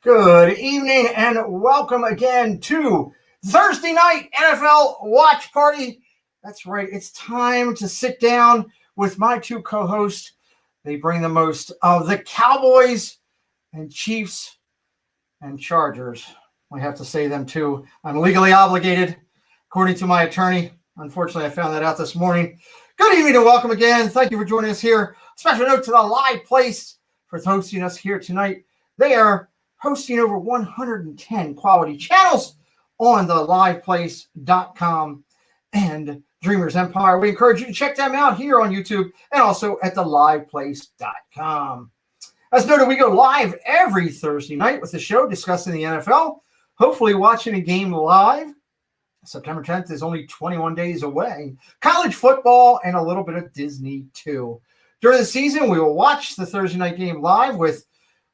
Good evening and welcome again to Thursday night NFL watch party. That's right. It's time to sit down with my two co-hosts. They bring the most of the Cowboys and Chiefs and Chargers. We have to say them too. I'm legally obligated, according to my attorney. Unfortunately, I found that out this morning. Good evening and welcome again. Thank you for joining us here. Special note to the live place for hosting us here tonight. They are hosting over 110 quality channels on the liveplace.com and Dreamers Empire. We encourage you to check them out here on YouTube and also at the liveplace.com. As noted, we go live every Thursday night with the show discussing the NFL, hopefully watching a game live. September 10th is only 21 days away. College football and a little bit of Disney too. During the season, we will watch the Thursday night game live with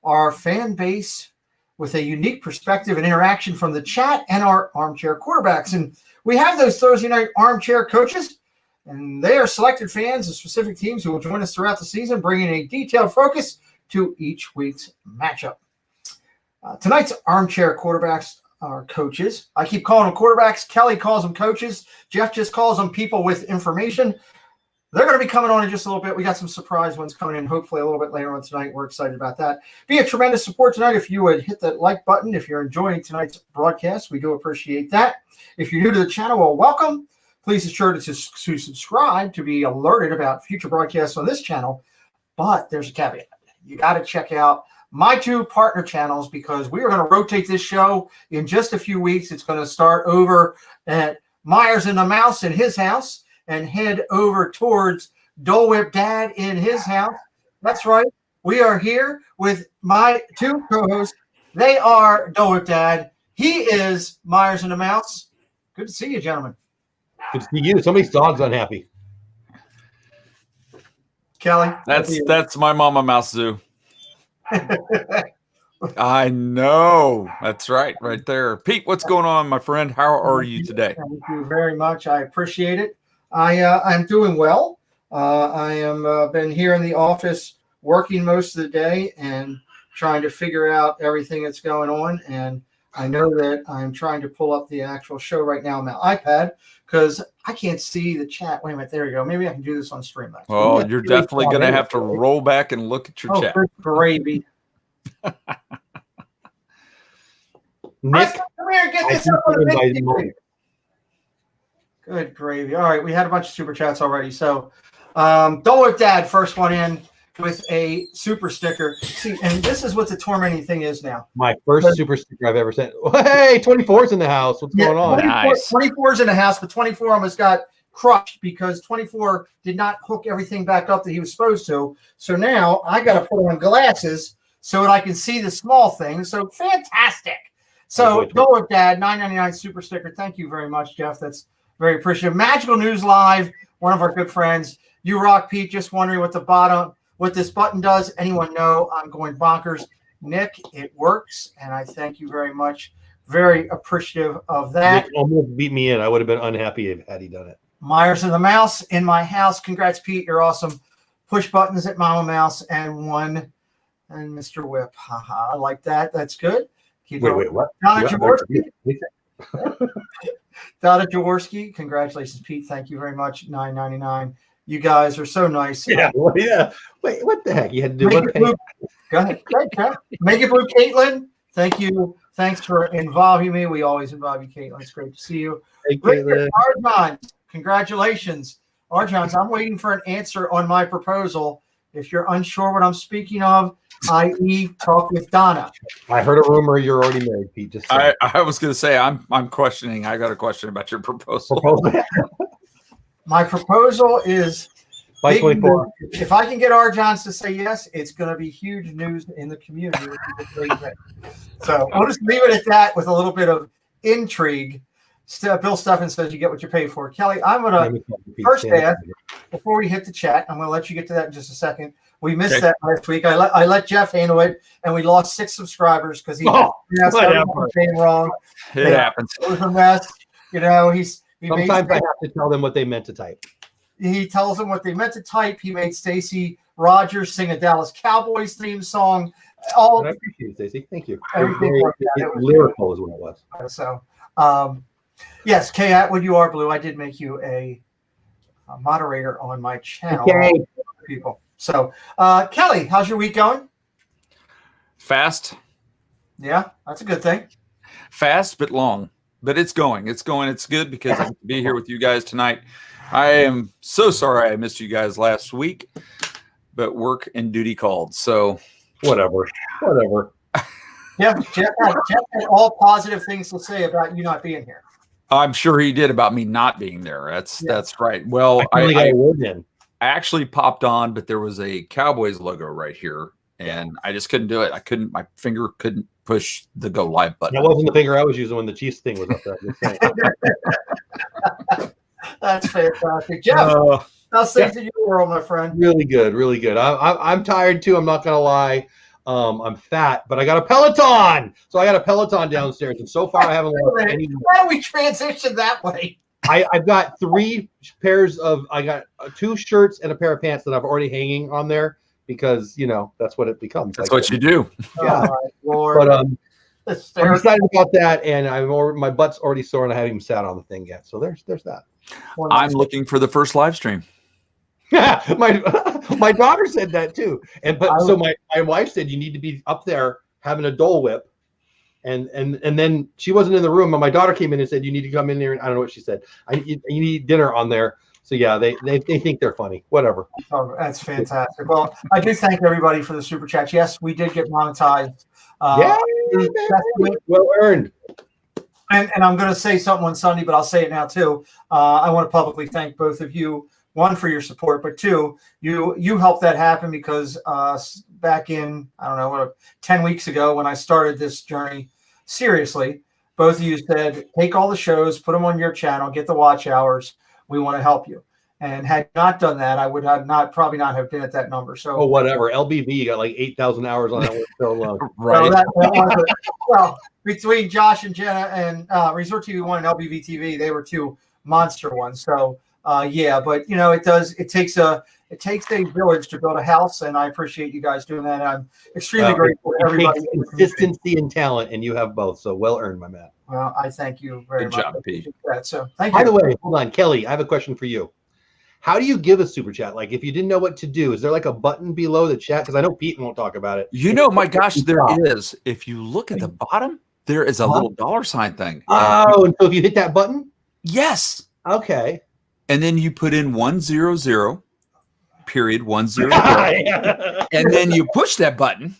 our fan base with a unique perspective and interaction from the chat and our armchair quarterbacks. And we have those Thursday night armchair coaches, and they are selected fans of specific teams who will join us throughout the season, bringing a detailed focus to each week's matchup. Tonight's armchair quarterbacks are coaches. I keep calling them quarterbacks. Kelly calls them coaches. Jeff just calls them people with information. They're going to be coming on in just a little bit. We got some surprise ones coming in, hopefully a little bit later on tonight. We're excited about that. Be a tremendous support tonight if you would hit that like button. If you're enjoying tonight's broadcast, we do appreciate that. If you're new to the channel, well, welcome. Please be sure to subscribe to be alerted about future broadcasts on this channel. But there's a caveat. You got to check out my two partner channels because we are going to rotate this show in just a few weeks. It's going to start over at Myers and the Mouse in his house and head over towards Dole Whip Dad in his house. That's right. We are here with my two co-hosts. They are Dole Whip Dad. He is Myers and the Mouse. Good to see you, gentlemen. Good to see you. Somebody's dog's unhappy. Kelly? That's my Mama Mouse Zoo. I know. That's right there. Pete, what's going on, my friend? How are you today? Thank you very much. I appreciate it. I'm doing well. I am been here in the office working most of the day and trying to figure out everything that's going on. And I know that I'm trying to pull up the actual show right now on my iPad because I can't see the chat. Wait a minute. There we go. Maybe I can do this on Streamlabs. Oh, you're definitely going to have to roll back and look at your chat. Good gravy. Nick, come here and get this up on the Good gravy. All right, we had a bunch of super chats already. So, Dole Whip Dad, first one in with a super sticker. See, and this is what the tormenting thing is now. My first super sticker I've ever sent. Hey, 24's in the house. What's going on? 24's in the house, but 24 almost got crushed because 24 did not hook everything back up that he was supposed to. So now I got to put on glasses so that I can see the small things. So fantastic. So, Dole Whip Dad, $9.99 super sticker. Thank you very much, Jeff. That's very appreciative. Magical News Live, one of our good friends. You rock, Pete. Just wondering what this button does. Anyone know? I'm going bonkers. Nick, it works, and I thank you very much. Very appreciative of that. Nick almost beat me in. I would have been unhappy had he done it. Myers and the Mouse in my house. Congrats, Pete. You're awesome. Push buttons at Mama Mouse and one and Mr. Whip. Haha, I like that. That's good. Wait, what? Donna Jaworski. Donna Jaworski, congratulations, Pete. Thank you very much. $9.99. You guys are so nice. Yeah. Wait, what the heck? You had to do one thing. Go ahead. Make it blue, Caitlin. Thank you. Thanks for involving me. We always involve you, Caitlin. It's great to see you. Hey, Caitlin. Arjons, congratulations. Arjons, I'm waiting for an answer on my proposal. If you're unsure what I'm speaking of, i.e., talk with Donna. I heard a rumor you're already married, Pete. Just I was going to say I'm questioning. I got a question about your proposal. My proposal is by 24. If I can get our Johns to say yes, it's going to be huge news in the community. So I'll just leave it at that with a little bit of intrigue. Bill Stuffin says you get what you pay for. Kelly, I'm going to first ask, before we hit the chat, I'm going to let you get to that in just a second. We missed that last week. I let Jeff handle it, and we lost 6 subscribers because he asked everything wrong. It happens. It was a mess. Sometimes I have to tell them what they meant to type. He tells them what they meant to type. He made Stacey Rogers sing a Dallas Cowboys theme song. all I appreciate it, Stacey. Thank you. everything worked out. It was Lyrical is what it was. So, yes, Kay, when you are blue, I did make you a moderator on my channel. Okay. People. So, Kelly, how's your week going? Fast, Yeah, that's a good thing. fast but long. But it's going. It's going. It's good because I get to be here with you guys tonight. I am so sorry I missed you guys last week, but work and duty called. So Whatever. Yeah, Jeff had all positive things to say about you not being here. I'm sure he did about me not being there. That's right. Well, I actually popped on, but there was a Cowboys logo right here, and I just couldn't do it. My finger couldn't push the go live button. That wasn't the finger I was using when the Chiefs thing was up there. That's fantastic. Jeff, how's things in your world, my friend? Really good, really good. I'm tired too. I'm not gonna lie. I'm fat, but I got a Peloton. So I got a Peloton downstairs, and so far I haven't lost any. Why don't we transition that way? I've got 3 pairs of. I got 2 shirts and a pair of pants that I've already hanging on there because that's what it becomes. That's what you do. Yeah. Lord. But I'm excited about that, and my butt's already sore, and I haven't even sat on the thing yet. So there's that. I'm looking for the first live stream. my daughter said that too, so my wife said you need to be up there having a Dole Whip, and then she wasn't in the room, and my daughter came in and said you need to come in there, and I don't know what she said. You need dinner on there. So yeah, they think they're funny. Whatever. Oh, that's fantastic. Well, I do thank everybody for the super chats. Yes, we did get monetized. Well earned. And I'm going to say something on Sunday, but I'll say it now too. I want to publicly thank both of you. 1, for your support, but 2, you helped that happen because back in, 10 weeks ago when I started this journey, seriously, both of you said, take all the shows, put them on your channel, get the watch hours. We want to help you. And had you not done that, I would have probably not have been at that number. So whatever. LBV got like 8,000 hours on that one so long. Right. Well, between Josh and Jenna and Resort TV 1 and LBV TV, they were 2 monster ones. So yeah, but it takes a village to build a house, and I appreciate you guys doing that. I'm extremely grateful to everybody. Consistency and talent, and you have both, so well earned, my man. Well, I thank you very much. Good job, Pete. So thank you. By the way, hold on, Kelly, I have a question for you. How do you give a super chat? Like, if you didn't know what to do, is there like a button below the chat? Because I know Pete won't talk about it. My gosh, there is. If you look at the bottom, there is a little $sign thing. Oh, and so if you hit that button? Yes. Okay. And then you put in 100, period, 100. And then you push that button.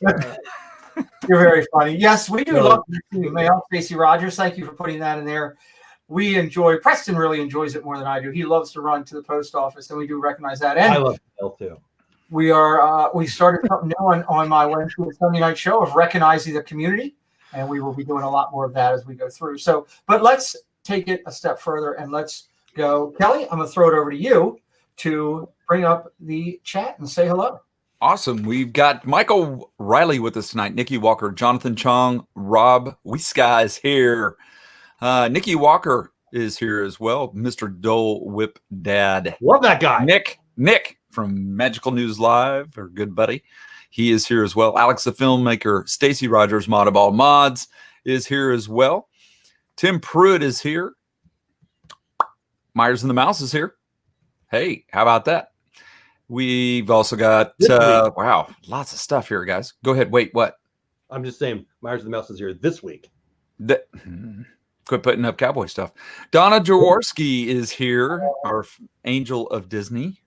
You're very funny. Yes, we do love you. Mail, Stacey Rogers, thank you for putting that in there. Preston really enjoys it more than I do. He loves to run to the post office, and we do recognize that. And I love Mail too. We started something new on my Wednesday and Sunday night show of recognizing the community, and we will be doing a lot more of that as we go through. So, but let's take it a step further and let's go. Kelly, I'm going to throw it over to you to bring up the chat and say hello. Awesome. We've got Michael Riley with us tonight, Nikki Walker, Jonathan Chong, Rob Wiska is here. Nikki Walker is here as well. Mr. Dole Whip Dad. Love that guy. Nick from Magical News Live, our good buddy. He is here as well. Alex the filmmaker, Stacey Rogers, Mod of All Mods is here as well. Tim Pruitt is here. Myers and the Mouse is here. Hey, how about that? We've also got, wow, lots of stuff here, guys. Go ahead. Wait, what? I'm just saying, Myers and the Mouse is here this week. Quit putting up cowboy stuff. Donna Jaworski is here, our angel of Disney,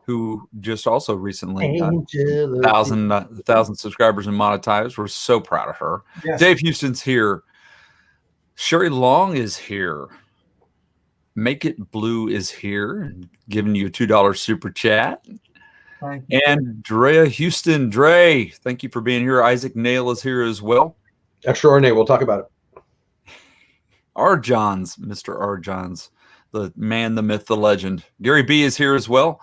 who just also recently got 1,000 subscribers and monetized. We're so proud of her. Yes. Dave Houston's here. Sherry Long is here. Make It Blue is here, giving you a $2 super chat. And Drea Houston, Dre, thank you for being here. Isaac Nail is here as well. Extraordinary. We'll talk about it. R. Johns, Mr. R. Johns, the man, the myth, the legend. Gary B is here as well.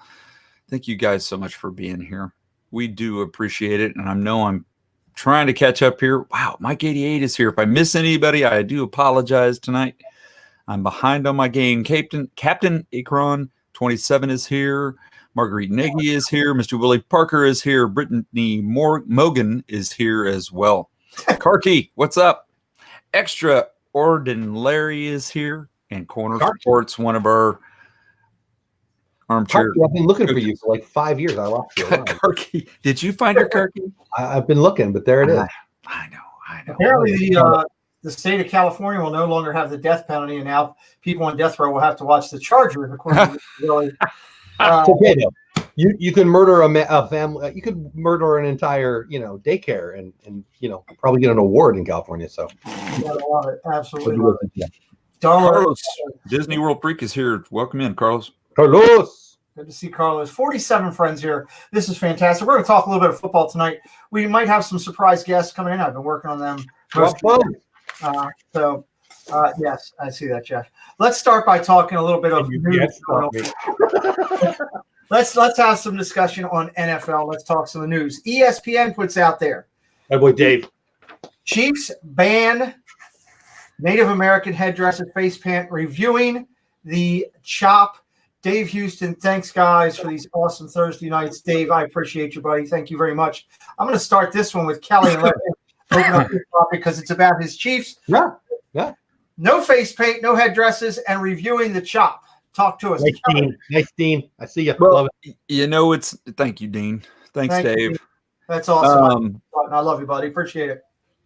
Thank you guys so much for being here. We do appreciate it, and I know I'm trying to catch up here. Wow, Mike 88 is here. If I miss anybody, I do apologize tonight. I'm behind on my game. Captain Akron 27 is here. Marguerite Nagy is here. Mr. Willie Parker is here. Brittany Mogan is here as well. Karki, what's up? Extraordinary is here. And Corner Sports, one of our armchair. Karki, I've been looking for you for like 5 years. I lost you. Karki, did you find your Karki? I've been looking, but there it is. I know. Apparently, the state of California will no longer have the death penalty, and now people on death row will have to watch the Chargers. According to Willie. You can murder a family. You could murder an entire daycare and probably get an award in California. So I love it. Absolutely. Yeah. Carlos, Disney World Freak is here. Welcome in, Carlos. Carlos. Good to see Carlos. 47 friends here. This is fantastic. We're going to talk a little bit of football tonight. We might have some surprise guests coming in. I've been working on them. Yes, I see that, Jeff. Let's start by talking a little bit of news. Let's have some discussion on NFL. Let's talk some of the news. ESPN puts out there. My boy Dave. Chiefs ban Native American headdresses, face paint, reviewing the chop. Dave Houston, thanks, guys, for these awesome Thursday nights. Dave, I appreciate you, buddy. Thank you very much. I'm going to start this one with Kelly and let him open up this topic because it's about his Chiefs. Yeah. No face paint, no headdresses, and reviewing the chop. Talk to us. Nice, Dean. I see you. Well, thank you, Dean. Thanks, Dave. You. That's awesome. I love you, buddy. Appreciate it.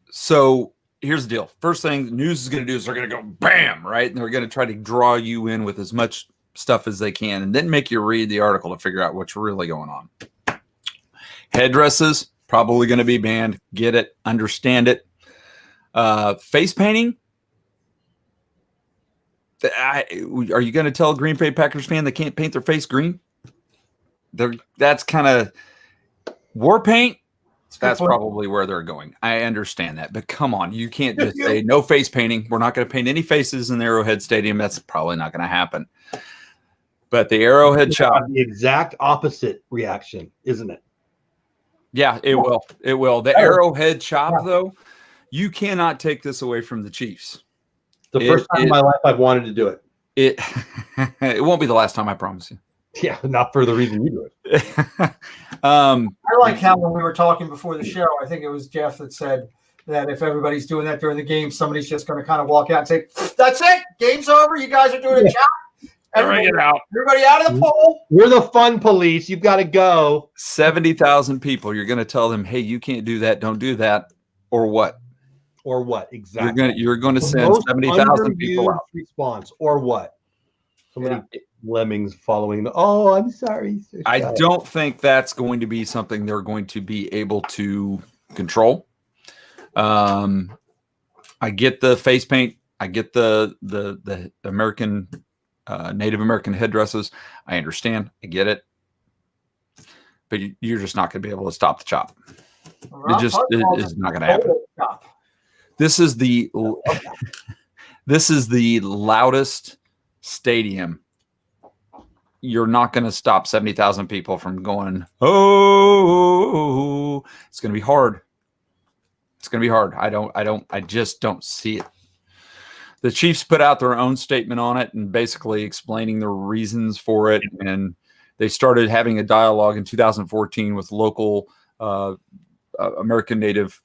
So here's the deal. First thing the news is going to do is they're going to go bam, right? And they're going to try to draw you in with as much stuff as they can and then make you read the article to figure out what's really going on. Headdresses, probably going to be banned. Get it. Understand it. Face painting. Are you going to tell a Green Bay Packers fan they can't paint their face green? That's kind of war paint. That's probably where they're going. I understand that, but come on, you can't just say no face painting. We're not going to paint any faces in the Arrowhead Stadium. That's probably not going to happen. But the Arrowhead chop, the exact opposite reaction, isn't it? Yeah, it will. It will. The Arrowhead chop, though, you cannot take this away from the Chiefs. The first time in my life I've wanted to do it. It won't be the last time, I promise you. Yeah, not for the reason you do it. I like how when we were talking before the show, I think it was Jeff that said that if everybody's doing that during the game, somebody's just going to kind of walk out and say, "That's it, game's over. You guys are doing a job. Everybody out of the poll. We're the fun police. You've got to go." 70,000 people. You're going to tell them, "Hey, you can't do that. Don't do that," or what? Or what exactly? You're going to send 70,000 people out. Response or what? So many lemmings following. Oh, I'm sorry. I don't think that's going to be something they're going to be able to control. I get the face paint. I get the American Native American headdresses. I understand. I get it. But you're just not going to be able to stop the chop. It is not going to happen. This is the loudest stadium. You're not going to stop 70,000 people from going, oh, it's going to be hard. It's going to be hard. I just don't see it. The Chiefs put out their own statement on it and basically explaining the reasons for it. And they started having a dialogue in 2014 with local American Native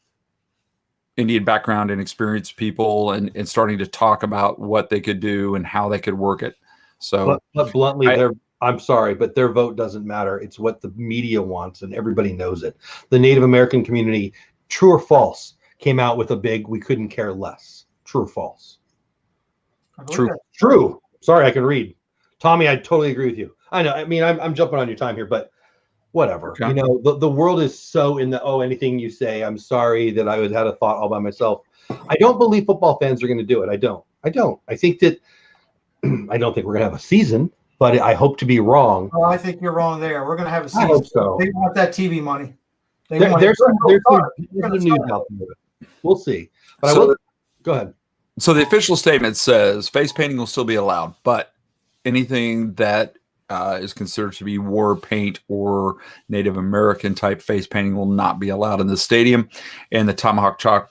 Indian background and experienced people and starting to talk about what they could do and how they could work it. So, but bluntly, I'm sorry, but their vote doesn't matter. It's what the media wants, and everybody knows it. The Native American community, true or false, came out with a big "we couldn't care less." True or false? True. Sorry, I can read. Tommy, I totally agree with you. I know. I mean, I'm jumping on your time here, but whatever. Okay. You know, the world is so in the anything you say. I'm sorry that I had a thought all by myself. I don't believe football fans are going to do it. I don't. I think that I don't think we're going to have a season, but I hope to be wrong. Oh, I think you're wrong there. We're going to have a season. I hope so. They want that TV money. There's some news out there. We'll see. But go ahead. So the official statement says face painting will still be allowed, but anything that is considered to be war paint or Native American type face painting will not be allowed in the stadium. And the tomahawk chop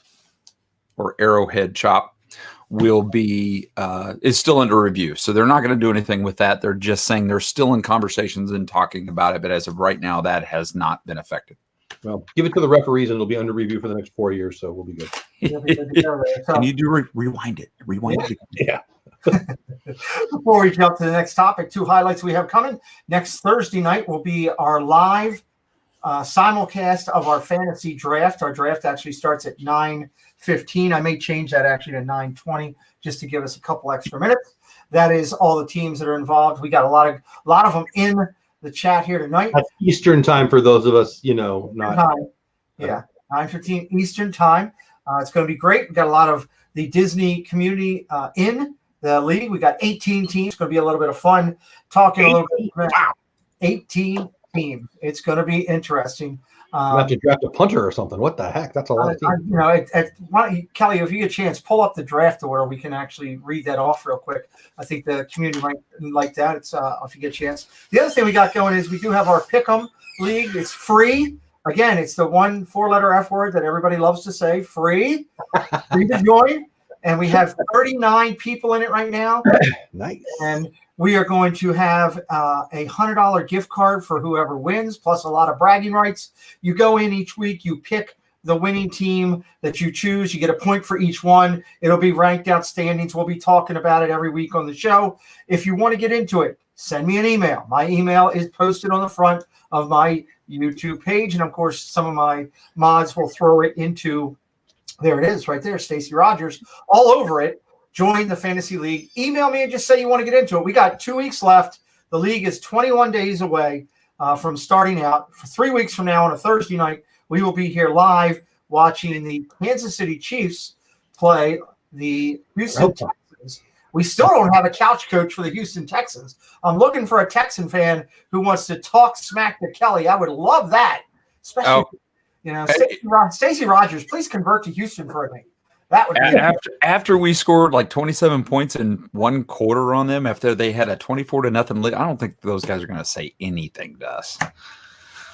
or arrowhead chop will be is still under review. So they're not going to do anything with that. They're just saying they're still in conversations and talking about it. But as of right now, that has not been affected. Well, give it to the referees and it'll be under review for the next 4 years. So we'll be good. And you do rewind it. Rewind it. Yeah. Before we jump to the next topic, 2 highlights we have coming. Next Thursday night will be our live simulcast of our fantasy draft. Our draft actually starts at 9:15. I may change that actually to 9:20 just to give us a couple extra minutes. That is all the teams that are involved. We got a lot of them in the chat here tonight. That's Eastern time for those of us, not time. Yeah, 9:15 Eastern time. It's going to be great. We got a lot of the Disney community in the league. We got 18 teams. It's going to be a little bit of fun talking 18, a little bit. Wow. 18 teams. It's going to be interesting. You have to draft a punter or something. What the heck? That's a lot of teams. Kelly, if you get a chance, pull up the draft order. We can actually read that off real quick. I think the community might like that. It's if you get a chance. The other thing we got going is we do have our Pick'em League. It's free. Again, it's the 1 4-letter F word that everybody loves to say. Free to join. And we have 39 people in it right now. Nice. And we are going to have a $100 gift card for whoever wins, plus a lot of bragging rights. You go in each week, you pick the winning team that you choose. You get a point for each one. It'll be ranked out standings. We'll be talking about it every week on the show. If you want to get into it, send me an email. My email is posted on the front of my YouTube page. And, of course, some of my mods will throw it into – there it is right there, Stacey Rogers, all over it. Join the Fantasy League. Email me and just say you want to get into it. We got 2 weeks left. The league is 21 days away from starting out. For 3 weeks from now on a Thursday night, we will be here live watching the Kansas City Chiefs play the Houston Texans. We still don't have a couch coach for the Houston Texans. I'm looking for a Texan fan who wants to talk smack to Kelly. I would love that, especially Stacey Rogers, please convert to Houston for me. That would be after we scored like 27 points in 1 quarter on them, after they had a 24-0 lead. I don't think those guys are going to say anything to us.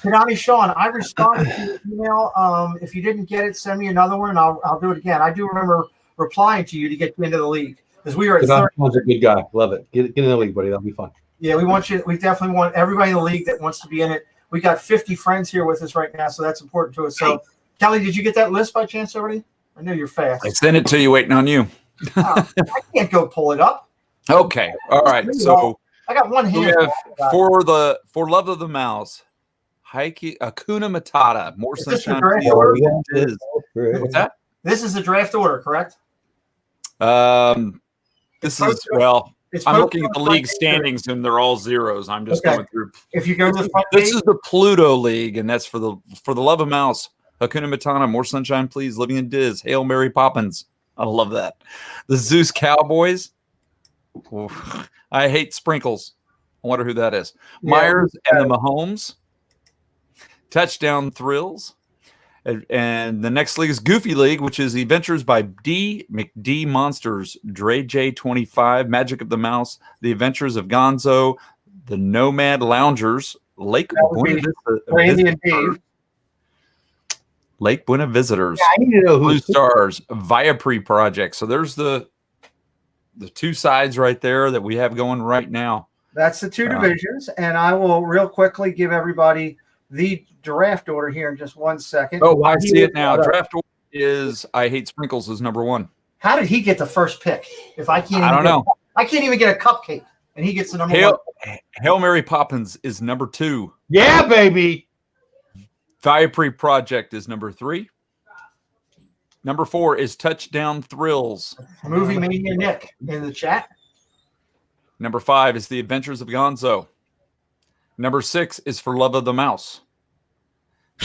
Konami Sean, I responded to your email. If you didn't get it, send me another one, and I'll do it again. I do remember replying to you to get you into the league because we were at 30. Konami's a good guy. Love it. Get in the league, buddy. That'll be fun. Yeah, we want you. We definitely want everybody in the league that wants to be in it. We got 50 friends here with us right now, so that's important to us. So, Kelly, did you get that list by chance already? I know you're fast. I sent it to you waiting on you. I can't go pull it up. Okay. All right. So I got one hand. We have for Love of the Mouse, Hakuna Matata, More Sunshine. What's that? This is the draft order, correct? This is I'm looking at the league standings and they're all zeros. I'm just going through. If you go to the front this is the Pluto League, and that's for the Love of Mouse, Hakuna Matata, More Sunshine Please, Living in Diz, Hail Mary Poppins. I love that. The Zeus Cowboys. Oof. I Hate Sprinkles. I wonder who that is. Yeah, Myers and the Mahomes. Touchdown Thrills. And the next league is Goofy League, which is The Adventures by McD Monsters, Dre J25, Magic of the Mouse, The Adventures of Gonzo, The Nomad Loungers, Lake Buena Visitors, I need to know Blue Stars, Viapre Project. So there's the 2 sides right there that we have going right now. That's the 2 divisions, and I will real quickly give everybody the draft order here in just 1 second. Oh, I see it now. Draft order is I Hate Sprinkles is number 1. How did he get the first pick? If I can't, I don't know. I can't even get a cupcake, and he gets the number 1. Hail Mary Poppins is number 2. Yeah, baby. Viapre Project is number 3. Number 4 is Touchdown Thrills. Movie Mania Nick in the chat. Number 5 is The Adventures of Gonzo. Number 6 is For Love of the Mouse.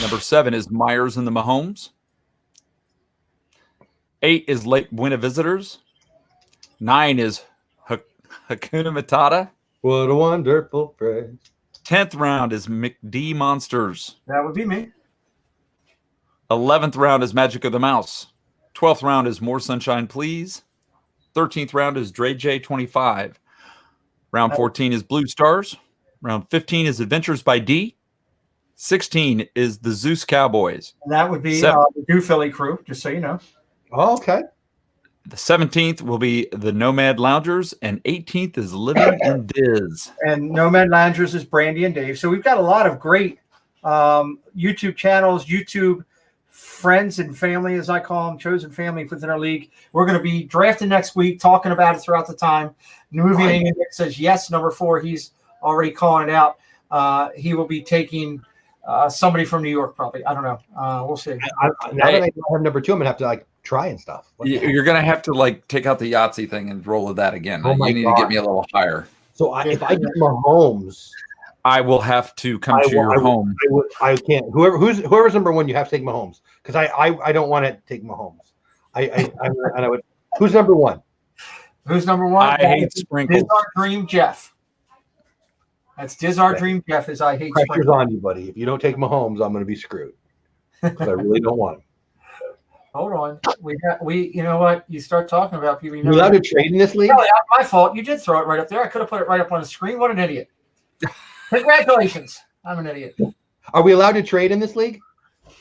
Number 7 is Myers and the Mahomes. 8 is Lake Buena Visitors. 9 is Hakuna Matata. What a wonderful phrase. 10th round is McD Monsters. That would be me. 11th round is Magic of the Mouse. 12th round is More Sunshine Please. 13th round is Dre J25. Round 14 is Blue Stars. Round 15 is Adventures by D. 16 is the Zeus Cowboys. And that would be the New Philly crew, just so you know. Oh, okay. The 17th will be the Nomad Loungers, and 18th is Living in Diz. And Nomad Loungers is Brandy and Dave. So we've got a lot of great YouTube channels, YouTube friends and family, as I call them, chosen family within our league. We're going to be drafting next week, talking about it throughout the time. Moving says yes, number 4. He's already calling it out. He will be taking somebody from New York, probably. I don't know. We'll see. Now that I have number 2, I'm gonna have to try and stuff. You're gonna have to take out the Yahtzee thing and roll with that again. You need to get me a little higher. So if I get Mahomes, I will have to come to your home. I can't. Whoever's number 1, you have to take Mahomes, because I don't want to take Mahomes. I would. Who's number 1? Who's number 1? I hate sprinkles. Diz Our Dream Jeff. That's Diz Our Dream Jeff. Is I hate Pressure's sprinkles. on you, buddy. If you don't take Mahomes, I'm going to be screwed. Because I really don't want him. Hold on. We you know what? You start talking about people. You're allowed to trade in this league? No, my fault. You did throw it right up there. I could have put it right up on the screen. What an idiot. Congratulations. I'm an idiot. Are we allowed to trade in this league?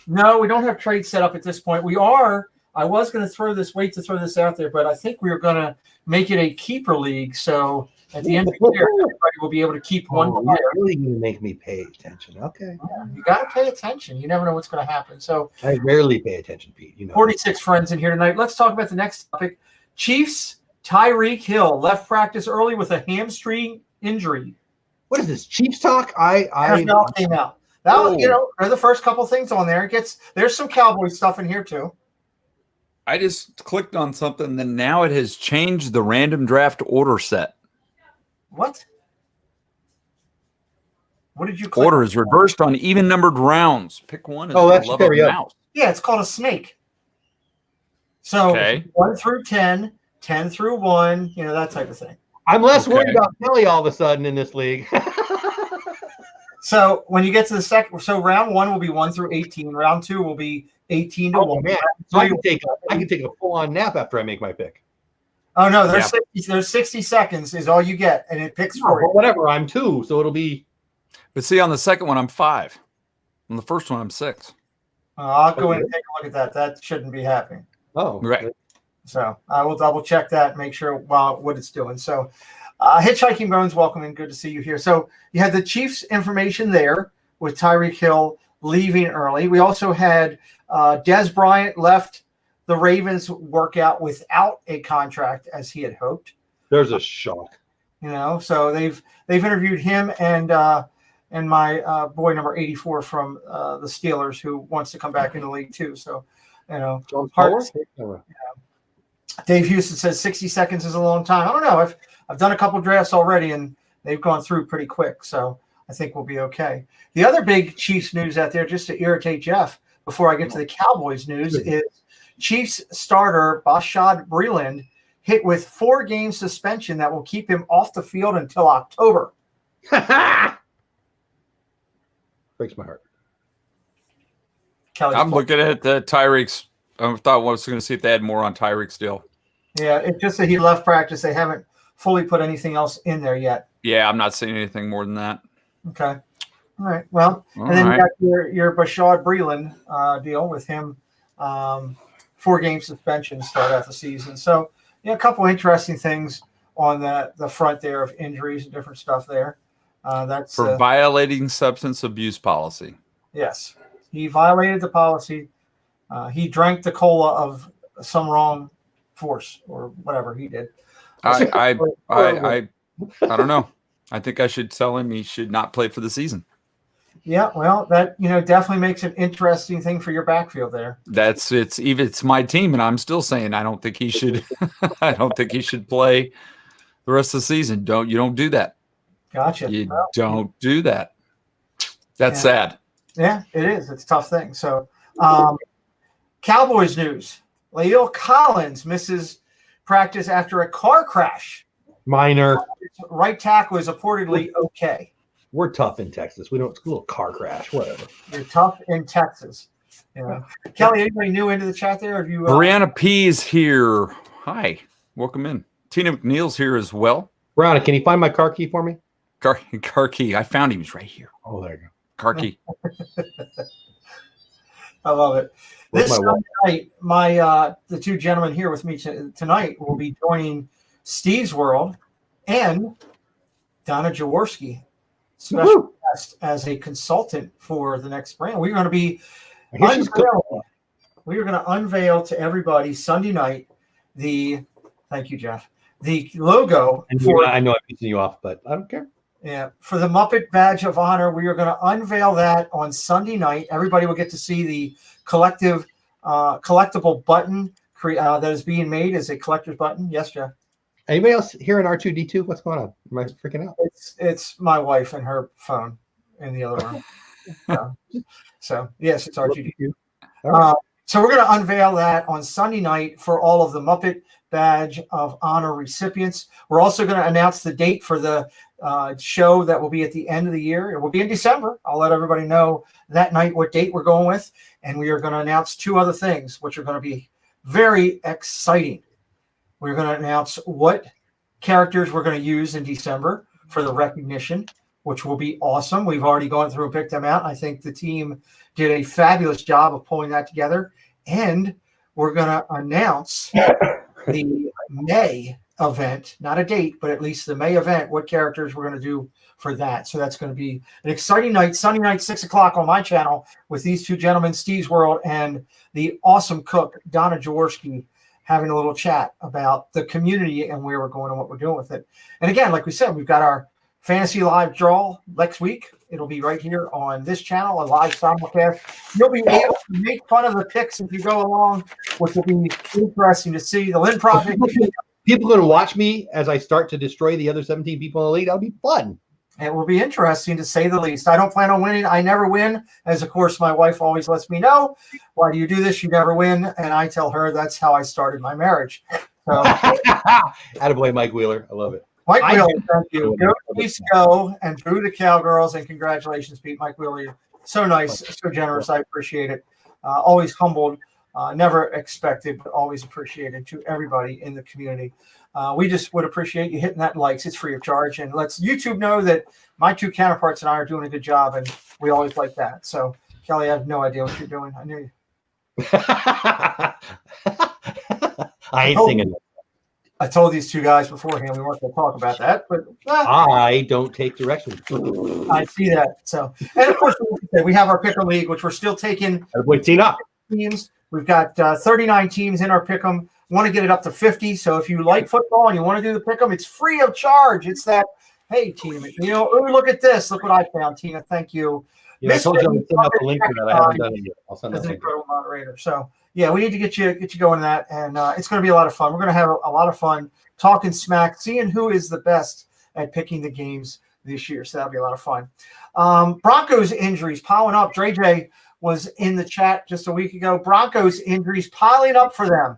No, we don't have trade set up at this point. We are. I was going to wait to throw this out there, but I think we are going to make it a keeper league. So at the end of the year, everybody will be able to keep one player. You're really going to make me pay attention. Okay. Yeah, you got to pay attention. You never know what's going to happen. So I rarely pay attention, Pete. 46 friends in here tonight. Let's talk about the next topic. Chiefs Tyreek Hill left practice early with a hamstring injury. What is this, Chiefs talk? Came out. That was, they're the first couple things on there. There's some Cowboys stuff in here too. I just clicked on something, and now it has changed the random draft order set. What? What did you click? Order is reversed on even numbered rounds. Pick one. That's very mouse. Yeah, it's called a snake. So 1 through 10, 10 through 1, that type of thing. I'm less worried about Kelly all of a sudden in this league. So when you get to the second, so round 1 will be 1 through 18. Round 2 will be 18 to 1. Man. So I can take a full-on nap after I make my pick. Oh no, there's 60 seconds is all you get, and it picks for you. Whatever, I'm 2, so it'll be. But see, on the second one, I'm 5. On the first one, I'm 6. I'll go in and take a look at that. That shouldn't be happening. Oh, right. So I will double check that and make sure what it's doing. So Hitchhiking Bones, welcome in. Good to see you here. So you had the Chiefs information there with Tyreek Hill leaving early. We also had Des Bryant left the Ravens workout without a contract as he had hoped. There's a shock. So they've interviewed him and my boy number 84 from the Steelers, who wants to come back in the league too. So, Dave Houston says 60 seconds is a long time. I don't know. I've done a couple drafts already, and they've gone through pretty quick. So I think we'll be okay. The other big Chiefs news out there, just to irritate Jeff before I get to the Cowboys news, is Chiefs starter Bashaud Breeland hit with 4-game suspension that will keep him off the field until October. Breaks my heart. I'm looking at the Tyreek's. I thought I was going to see if they had more on Tyreek's deal. Yeah, it's just that he left practice. They haven't fully put anything else in there yet. Yeah, I'm not seeing anything more than that. Okay. All right. Well, and then you got your Bashaud Breeland deal with him, 4-game suspension to start out the season. So, a couple interesting things on the front there of injuries and different stuff there. That's for violating substance abuse policy. Yes, he violated the policy. He drank the cola of some wrong force or whatever he did. I don't know. I think I should tell him he should not play for the season. Yeah, well, that definitely makes an interesting thing for your backfield there. It's my team, and I'm still saying I don't think he should. I don't think he should play the rest of the season. You don't do that. Gotcha. You don't do that. That's sad. Yeah, it is. It's a tough thing. So, Cowboys news: Lael Collins misses practice after a car crash. Minor. Right tackle is reportedly okay. We're tough in Texas. We don't. It's a little car crash. Whatever. You're tough in Texas. Kelly, anybody new into the chat there? Have you? Brianna P is here. Hi, welcome in. Tina McNeil's here as well. Brianna, can you find my car key for me? Car key. I found him. He's right here. Oh, there you go. Car key. I love it. This Sunday night, the two gentlemen here with me tonight will be joining Steve's World and Donna Jaworski, special guest as a consultant for the next brand. We're going to be unveil to everybody Sunday night thank you, Jeff, the logo. I know I'm pissing you off, but I don't care. Yeah, for the Muppet Badge of Honor, we are going to unveil that on Sunday night. Everybody will get to see the collectible button that is being made as a collector's button. Yes, Jeff. Anybody else here in R2D2? What's going on? Am I freaking out? It's my wife and her phone in the other room. So yes, it's R2D2. So we're going to unveil that on Sunday night for all of the Muppet Badge of Honor recipients. We're also going to announce the date for the show that will be at the end of the year. It will be in December. I'll let everybody know that night what date we're going with. And we are going to announce two other things, which are going to be very exciting. We're going to announce what characters we're going to use in December for the recognition, which will be awesome. We've already gone through and picked them out. I think the team did a fabulous job of pulling that together. And we're going to announce the May event, not a date, but at least the May event, what characters we're going to do for that. So that's going to be an exciting night, Sunday night, 6:00 on my channel with these two gentlemen, Steve's World and the awesome cook, Donna Jaworski, having a little chat about the community and where we're going and what we're doing with it. And again, like we said, we've got our Fantasy Live draw next week. It'll be right here on this channel, a live simulcast. You'll be able to make fun of the picks as you go along, which will be interesting to see. The Lynn Project. People going to watch me as I start to destroy the other 17 people in the league. That'll be fun. It will be interesting, to say the least. I don't plan on winning. I never win, as, of course, my wife always lets me know. Why do you do this? You never win. And I tell her that's how I started my marriage. So, attaboy, Mike Wheeler. I love it. Mike Wheeler, thank you. Go, Chiefs, go, and boo the Cowgirls. And congratulations, Pete. Mike Wheeler, you're so nice, so generous. I appreciate it. Always humbled, never expected, but always appreciated to everybody in the community. We just would appreciate you hitting that likes. It's free of charge. And lets YouTube know that my two counterparts and I are doing a good job, and we always like that. So, Kelly, I have no idea what you're doing. I knew you. I ain't singing. I told these two guys beforehand we weren't going to talk about that, but I don't take directions. I see that. So, and of course, we have our Pick'em League, which we're still taking teams. We've got 39 teams in our Pick'em. Want to get it up to 50. So if you like football and you want to do the Pick'em, it's free of charge. It's that, hey, Tina, oh, look at this. Look what I found, Tina. Thank you. Yeah, I told you I'd send out the link for that. I haven't done it yet. I'll send as an incredible moderator. So, yeah, we need to get you going in that, and it's going to be a lot of fun. We're going to have a lot of fun talking smack, seeing who is the best at picking the games this year. So that'll be a lot of fun. Broncos injuries piling up. Dre J was in the chat just a week ago. Broncos injuries piling up for them.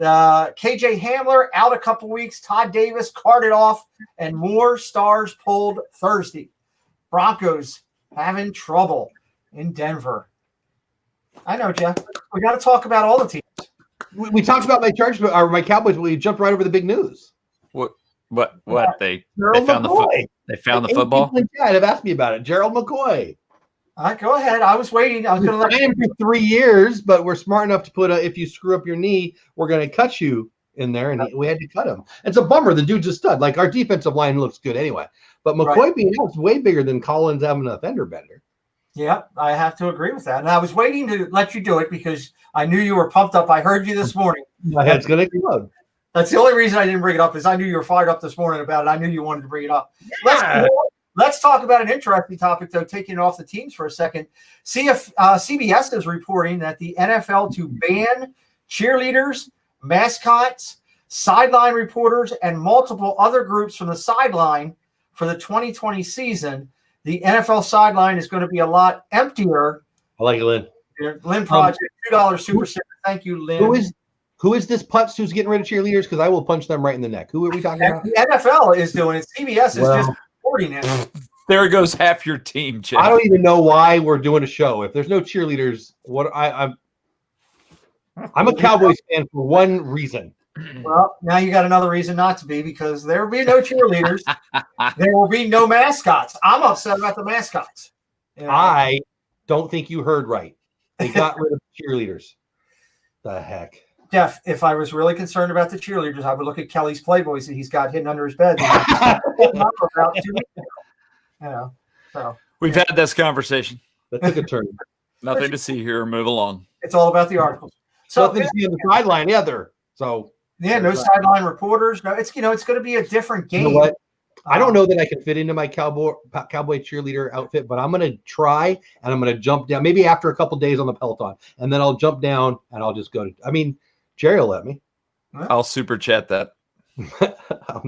KJ Hamler out a couple weeks. Todd Davis carted off, and more stars pulled Thursday. Broncos having trouble in Denver. I know, Jeff. We got to talk about all the teams. We talked about my Chargers or my Cowboys, but we jumped right over the big news. What? They found the football. Yeah, they've asked me about it. Gerald McCoy. Go ahead. I was waiting. I was going to let him for 3 years, but we're smart enough to put if you screw up your knee, we're going to cut you in there, and we had to cut him. It's a bummer. The dude's a stud. Like, our defensive line looks good anyway, but McCoy being out is way bigger than Collins having a fender bender. Yeah, I have to agree with that. And I was waiting to let you do it because I knew you were pumped up. I heard you this morning. My head's going to explode. That's the only reason I didn't bring it up is I knew you were fired up this morning about it. I knew you wanted to bring it up. Yeah. Let's talk about an interesting topic, though, taking it off the teams for a second. CBS is reporting that the NFL to ban cheerleaders, mascots, sideline reporters, and multiple other groups from the sideline for the 2020 season. The NFL sideline is going to be a lot emptier. I like it, Lynn. Lynn Project, $2 super sticker. Thank you, Lynn. Who is this putz who's getting rid of cheerleaders? Because I will punch them right in the neck. Who are we talking about? The NFL is doing it. CBS is just reporting it. There goes half your team, Jeff. I don't even know why we're doing a show. If there's no cheerleaders, I'm a Cowboys fan for one reason. Well, now you got another reason not to be, because there will be no cheerleaders. There will be no mascots. I'm upset about the mascots. I don't think you heard right. They got rid of cheerleaders. The heck. Jeff, if I was really concerned about the cheerleaders, I would look at Kelly's Playboys that he's got hidden under his bed. So we've had this conversation. That took a turn. Nothing to see here. Move along. It's all about the articles. So nothing to see on the sideline either. So yeah, no sideline reporters. No, it's going to be a different game. You know what? I don't know that I can fit into my cowboy cheerleader outfit, but I'm going to try, and I'm going to jump down maybe after a couple days on the Peloton, and then I'll jump down and I'll just go to. I mean, Jerry will let me. I'll super chat that. I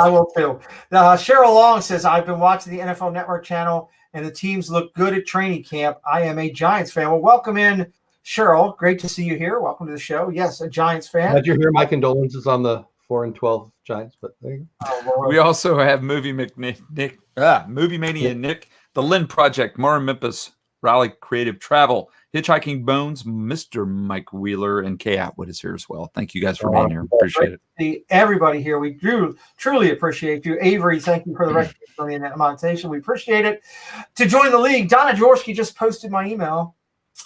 will too. Cheryl Long says, I've been watching the NFL Network channel, and the teams look good at training camp. I am a Giants fan. Well, welcome in, Cheryl. Great to see you here. Welcome to the show. Yes, a Giants fan. Did you hear my condolences on the 4-12 Giants? But there you go. We also have Movie Mania Nick, the Lynn Project, Mara Memphis, Raleigh Creative Travel, Hitchhiking Bones, Mr. Mike Wheeler, and Kay Atwood is here as well. Thank you guys for being here. Appreciate it. See everybody here. We do truly appreciate you. Avery, thank you for the recognition for the monetization. We appreciate it. To join the league, Donna Jaworski just posted my email.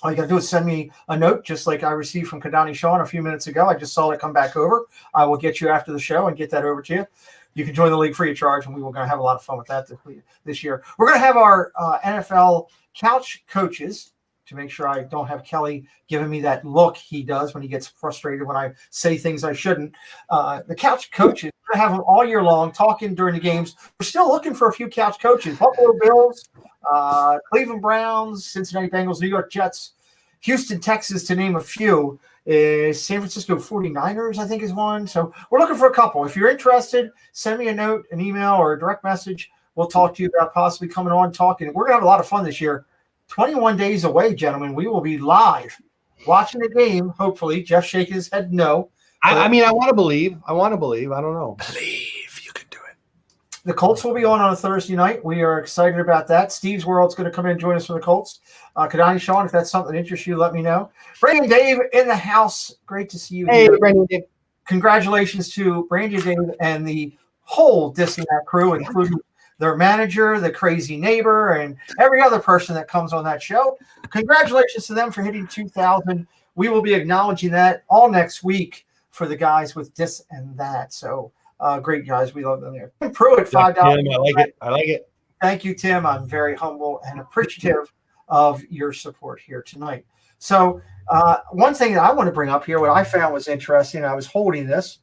All you got to do is send me a note, just like I received from Kadani Shawn a few minutes ago. I just saw it come back over. I will get you after the show and get that over to you. You can join the league free of charge, and we will going to have a lot of fun with that this year. We're going to have our NFL couch coaches to make sure I don't have Kelly giving me that look he does when he gets frustrated when I say things I shouldn't. The couch coaches, we're going to have them all year long talking during the games. We're still looking for a few couch coaches. Buffalo Bills, Cleveland Browns, Cincinnati Bengals, New York Jets, Houston, Texas, to name a few. San Francisco 49ers, I think, is one. So we're looking for a couple. If you're interested, send me a note, an email, or a direct message. We'll talk to you about possibly coming on talking. We're going to have a lot of fun this year. 21 days away, gentlemen. We will be live watching the game, hopefully. Jeff shaking his head no. I mean, I want to believe. I don't know. Believe you can do it. The Colts will be on a Thursday night. We are excited about that. Steve's World's going to come in and join us for the Colts. Kadani Shawn, if that's something that interests you, let me know. Brandon Dave in the house. Great to see you here. Hey, Brandon Dave. Congratulations to Brandon Dave and the whole Disney crew, including their manager, the crazy neighbor, and every other person that comes on that show. Congratulations to them for hitting 2,000. We will be acknowledging that all next week for the guys with this and that. So great guys. We love them there. Tim Pruitt, $5. Tim, I like it. Thank you, Tim. I'm very humble and appreciative of your support here tonight. So one thing that I want to bring up here, what I found was interesting, I was holding this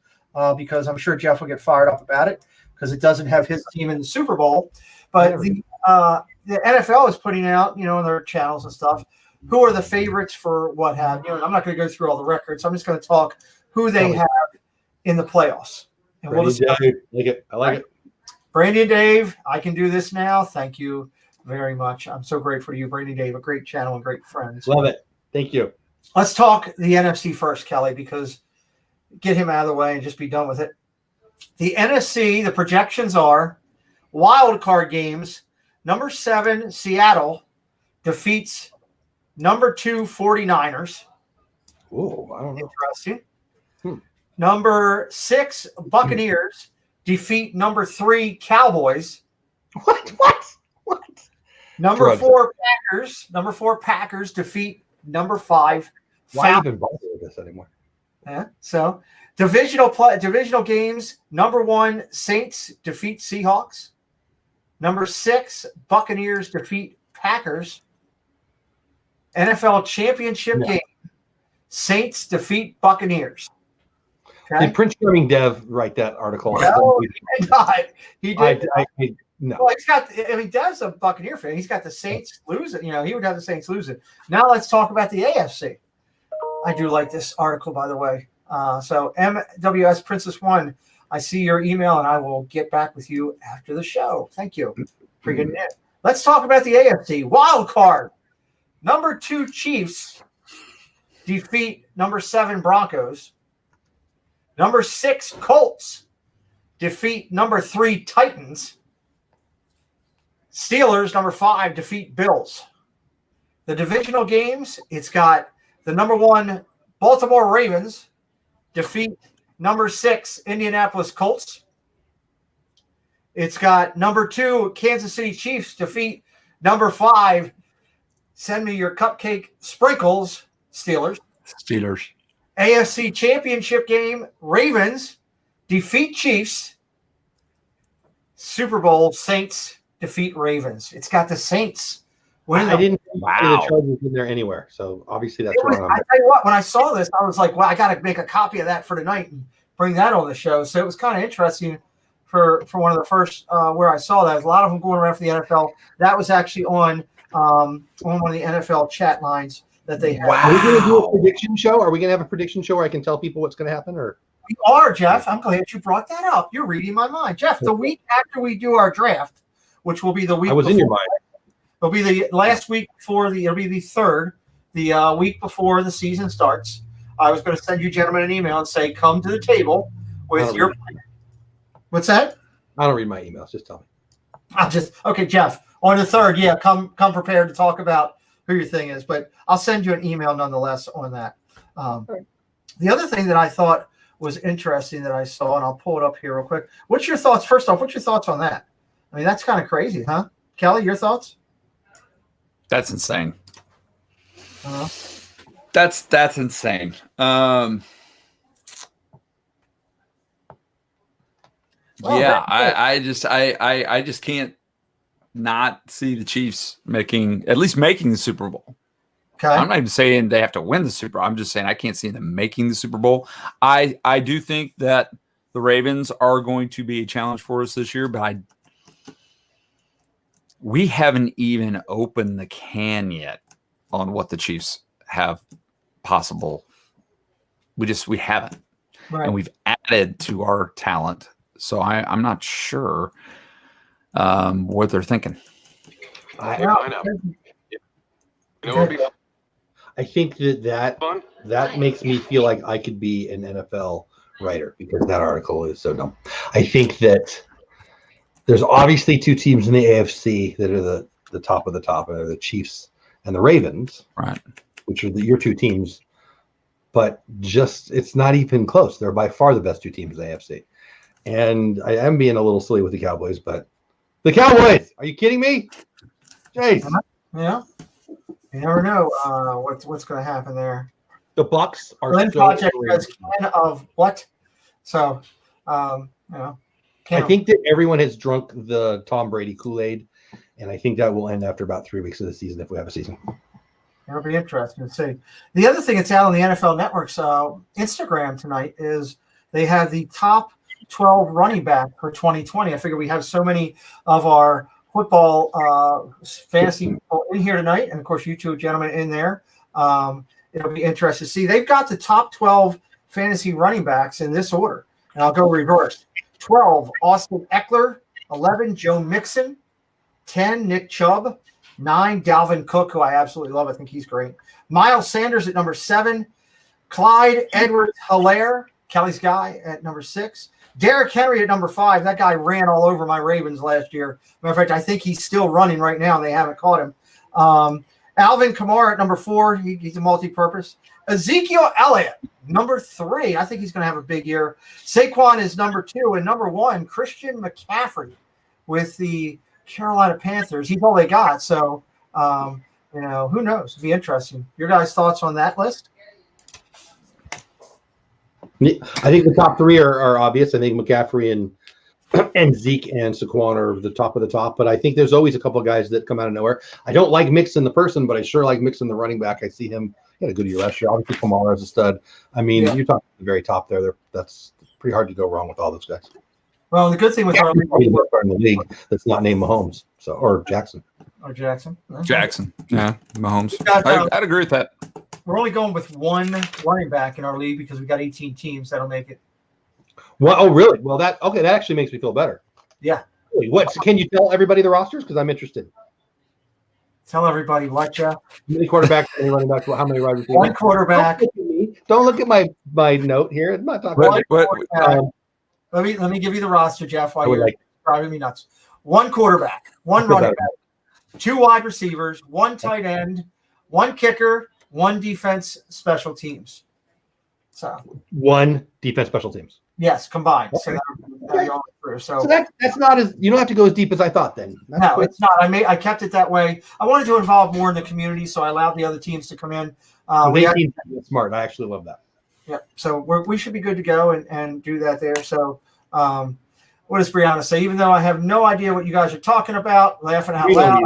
because I'm sure Jeff will get fired up about it, because it doesn't have his team in the Super Bowl. But the NFL is putting out, in their channels and stuff, who are the favorites for what have you. And I'm not going to go through all the records. I'm just going to talk who they have in the playoffs. And we'll discuss it. I like it. Brandy Dave, I can do this now. Thank you very much. I'm so grateful to you, Brandy Dave, a great channel and great friends. Love it. Thank you. Let's talk the NFC first, Kelly, because get him out of the way and just be done with it. The NFC, the projections are wild card games. Number 7, Seattle defeats number 2, 49ers. Oh, I don't know. Interesting. Number 6, Buccaneers defeat number 3, Cowboys. What? Number 4, Packers. Number 4, Packers defeat number 5. Why even bother with this anymore? Yeah. So divisional games. Number 1, Saints defeat Seahawks. Number 6, Buccaneers defeat Packers. NFL championship game. Saints defeat Buccaneers. Okay? Did Prince Charming Dev write that article? No, he did not. He did. No. Well, Dev's a Buccaneer fan. He's got the Saints losing. He would have the Saints losing. Now let's talk about the AFC. I do like this article, by the way. So MWS Princess 1, I see your email, and I will get back with you after the show. Thank you for getting in. Let's talk about the AFC. Wild card. Number 2, Chiefs defeat number 7, Broncos. Number 6, Colts defeat number 3, Titans. Steelers, number 5, defeat Bills. The divisional games, it's got the number 1, Baltimore Ravens defeat number 6, Indianapolis Colts. It's got number 2, Kansas City Chiefs defeat number 5, Send me your cupcake sprinkles, Steelers. Steelers. AFC Championship game, Ravens defeat Chiefs. Super Bowl, Saints defeat Ravens. It's got the Saints winning. I didn't see Wow. the Chargers in there anywhere, so obviously that's wrong. I tell you what, when I saw this, I was like, well, I got to make a copy of that for tonight and bring that on the show. So it was kind of interesting for one of the first where I saw that. There's a lot of them going around for the NFL. That was actually on one of the NFL chat lines that they had. Wow. Are we going to do a prediction show? Are we going to have a prediction show where I can tell people what's going to happen? Or We are, Jeff. I'm glad you brought that up. You're reading my mind. Jeff, the week after we do our draft, which will be the week I was before, in your mind. it'll be the last week before it'll be the third, the week before the season starts. I was going to send you gentlemen an email and say, come to the table with your. What's that? I don't read my emails. Just tell me. Okay, Jeff. On the third, yeah, come prepared to talk about who your thing is, but I'll send you an email nonetheless on that. The other thing that I thought was interesting that I saw, and I'll pull it up here real quick. What's your thoughts? First off, what's your thoughts on that? I mean, that's kind of crazy, huh? Kelly, your thoughts? That's insane. Uh-huh. That's insane. Well, yeah, I just can't not see the Chiefs making the Super Bowl. Okay. I'm not even saying they have to win the Super Bowl. I'm just saying I can't see them making the Super Bowl. I do think that the Ravens are going to be a challenge for us this year, but we haven't even opened the can yet on what the Chiefs have possible. We haven't. Right. And we've added to our talent. So I'm not sure what they're thinking. I think that makes me feel like I could be an NFL writer because that article is so dumb. I think that there's obviously two teams in the AFC that are the top of the top, and they're the Chiefs and the Ravens, Right? Which are your two teams. But it's not even close. They're by far the best two teams in the AFC. And I am being a little silly with the Cowboys, but the Cowboys, are you kidding me? Jeez. Yeah. You never know what's going to happen there. The Bucks are Glenn so Project great. has can of what? So, I think that everyone has drunk the Tom Brady Kool-Aid, and I think that will end after about 3 weeks of the season if we have a season. It'll be interesting to see. The other thing that's out on the NFL Network's Instagram tonight is they have the top 12 running back for 2020. I figure we have so many of our football fantasy people in here tonight, and of course you two gentlemen in there. It'll be interesting to see. They've got the top 12 fantasy running backs in this order, and I'll go reverse. 12, Austin Eckler. 11, Joe Mixon. 10, Nick Chubb. 9, Dalvin Cook, who I absolutely love. I think he's great. Miles Sanders at number 7. Clyde Edwards-Helaire, Kelly's guy, at number 6. Derrick Henry at number 5. That guy ran all over my Ravens last year. Matter of fact, I think he's still running right now. They haven't caught him. Alvin Kamara at number 4. He's a multi-purpose. Ezekiel Elliott, number 3. I think he's going to have a big year. Saquon is number 2. And number 1, Christian McCaffrey with the Carolina Panthers. He's all they got. So, who knows? It'll be interesting. Your guys' thoughts on that list? I think the top 3 are obvious. I think McCaffrey and Zeke and Saquon are the top of the top, but I think there's always a couple of guys that come out of nowhere. I don't like Mixon the person, but I sure like Mixon the running back. I see him. He had a good year last year. Obviously, Kamara is a stud. I mean, You're talking the very top there. That's pretty hard to go wrong with all those guys. Well, the good thing with our in the league that's not named Mahomes, or Jackson. Or Jackson. Jackson. Yeah, Mahomes. Got, I'd agree with that. We're only going with one running back in our league because we got 18 teams that'll make it. Well, oh, really? Well, that actually makes me feel better. Yeah. Really? What? So can you tell everybody the rosters? Because I'm interested. Tell everybody what, Jeff? How many quarterbacks? How many running backs? How many wide receivers? One quarterback. Don't look at my note here. I'm not talking about. Let me give you the roster, Jeff, while you're like driving me nuts. One quarterback, one running back, 2 wide receivers, 1 tight end, 1 kicker, 1 defense, special teams. So 1 defense, special teams. Yes, combined. Okay. So Okay. Through. So that's not as, you don't have to go as deep as I thought then. No, it's not. I kept it that way. I wanted to involve more in the community, so I allowed the other teams to come in. Smart. I actually love that. Yeah. So we should be good to go and do that there. So what does Brianna say? Even though I have no idea what you guys are talking about, laughing out loud,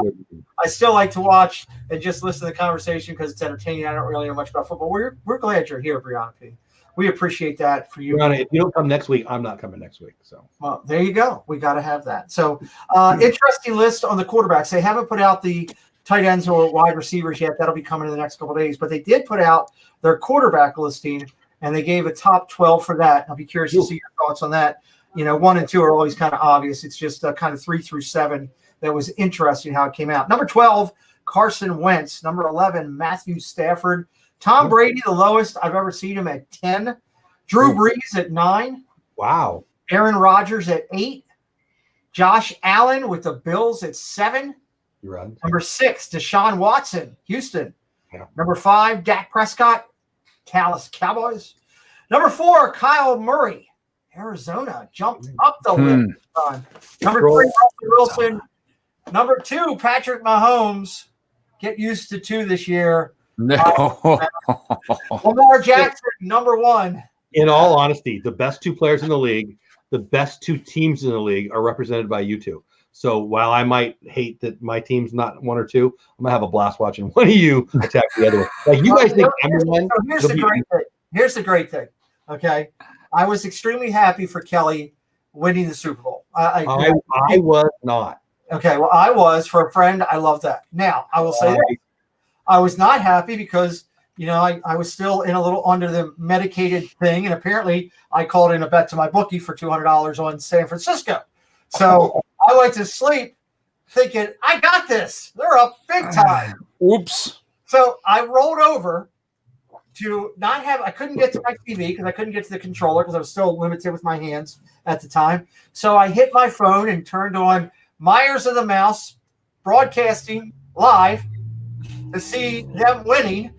I still like to watch and just listen to the conversation because it's entertaining. I don't really know much about football. We're glad you're here, Brianna P. We appreciate that for you. Brianna, if you don't come next week, I'm not coming next week. So well, there you go. We got to have that. So interesting list on the quarterbacks. They haven't put out the tight ends or wide receivers yet. That'll be coming in the next couple of days. But they did put out their quarterback listing, and they gave a top 12 for that. I'll be curious to see your thoughts on that. 1 and 2 are always kind of obvious. It's just kind of 3 through 7 that was interesting how it came out. Number 12, Carson Wentz. Number 11, Matthew Stafford. Tom Brady, the lowest I've ever seen him at 10. Drew Brees at 9. Wow. Aaron Rodgers at 8. Josh Allen with the Bills at 7. You're right. Number 6, Deshaun Watson, Houston. Yeah. Number 5, Dak Prescott, Dallas Cowboys. Number 4, Kyle Murray, Arizona, jumped up the list. Number 3, Russell Wilson. Number 2, Patrick Mahomes. Get used to 2 this year. No. Lamar Jackson, number 1. In all honesty, the best 2 players in the league, the best 2 teams in the league are represented by you 2. So while I might hate that my team's not 1 or 2, I'm gonna have a blast watching one of you attack the other one. Like you guys think I'm one. Here's the great thing. Here's the great thing. Okay, I was extremely happy for Kelly winning the Super Bowl. I was not. Okay, well, I was for a friend. I love that. Now I will say this. I was not happy because, I was still in a little under the medicated thing. And apparently I called in a bet to my bookie for $200 on San Francisco. So I went to sleep thinking, I got this. They're up big time. Oops. So I rolled over to not have – I couldn't get to my TV because I couldn't get to the controller because I was still limited with my hands at the time. So I hit my phone and turned on Myers of the Mouse broadcasting live to see them winning,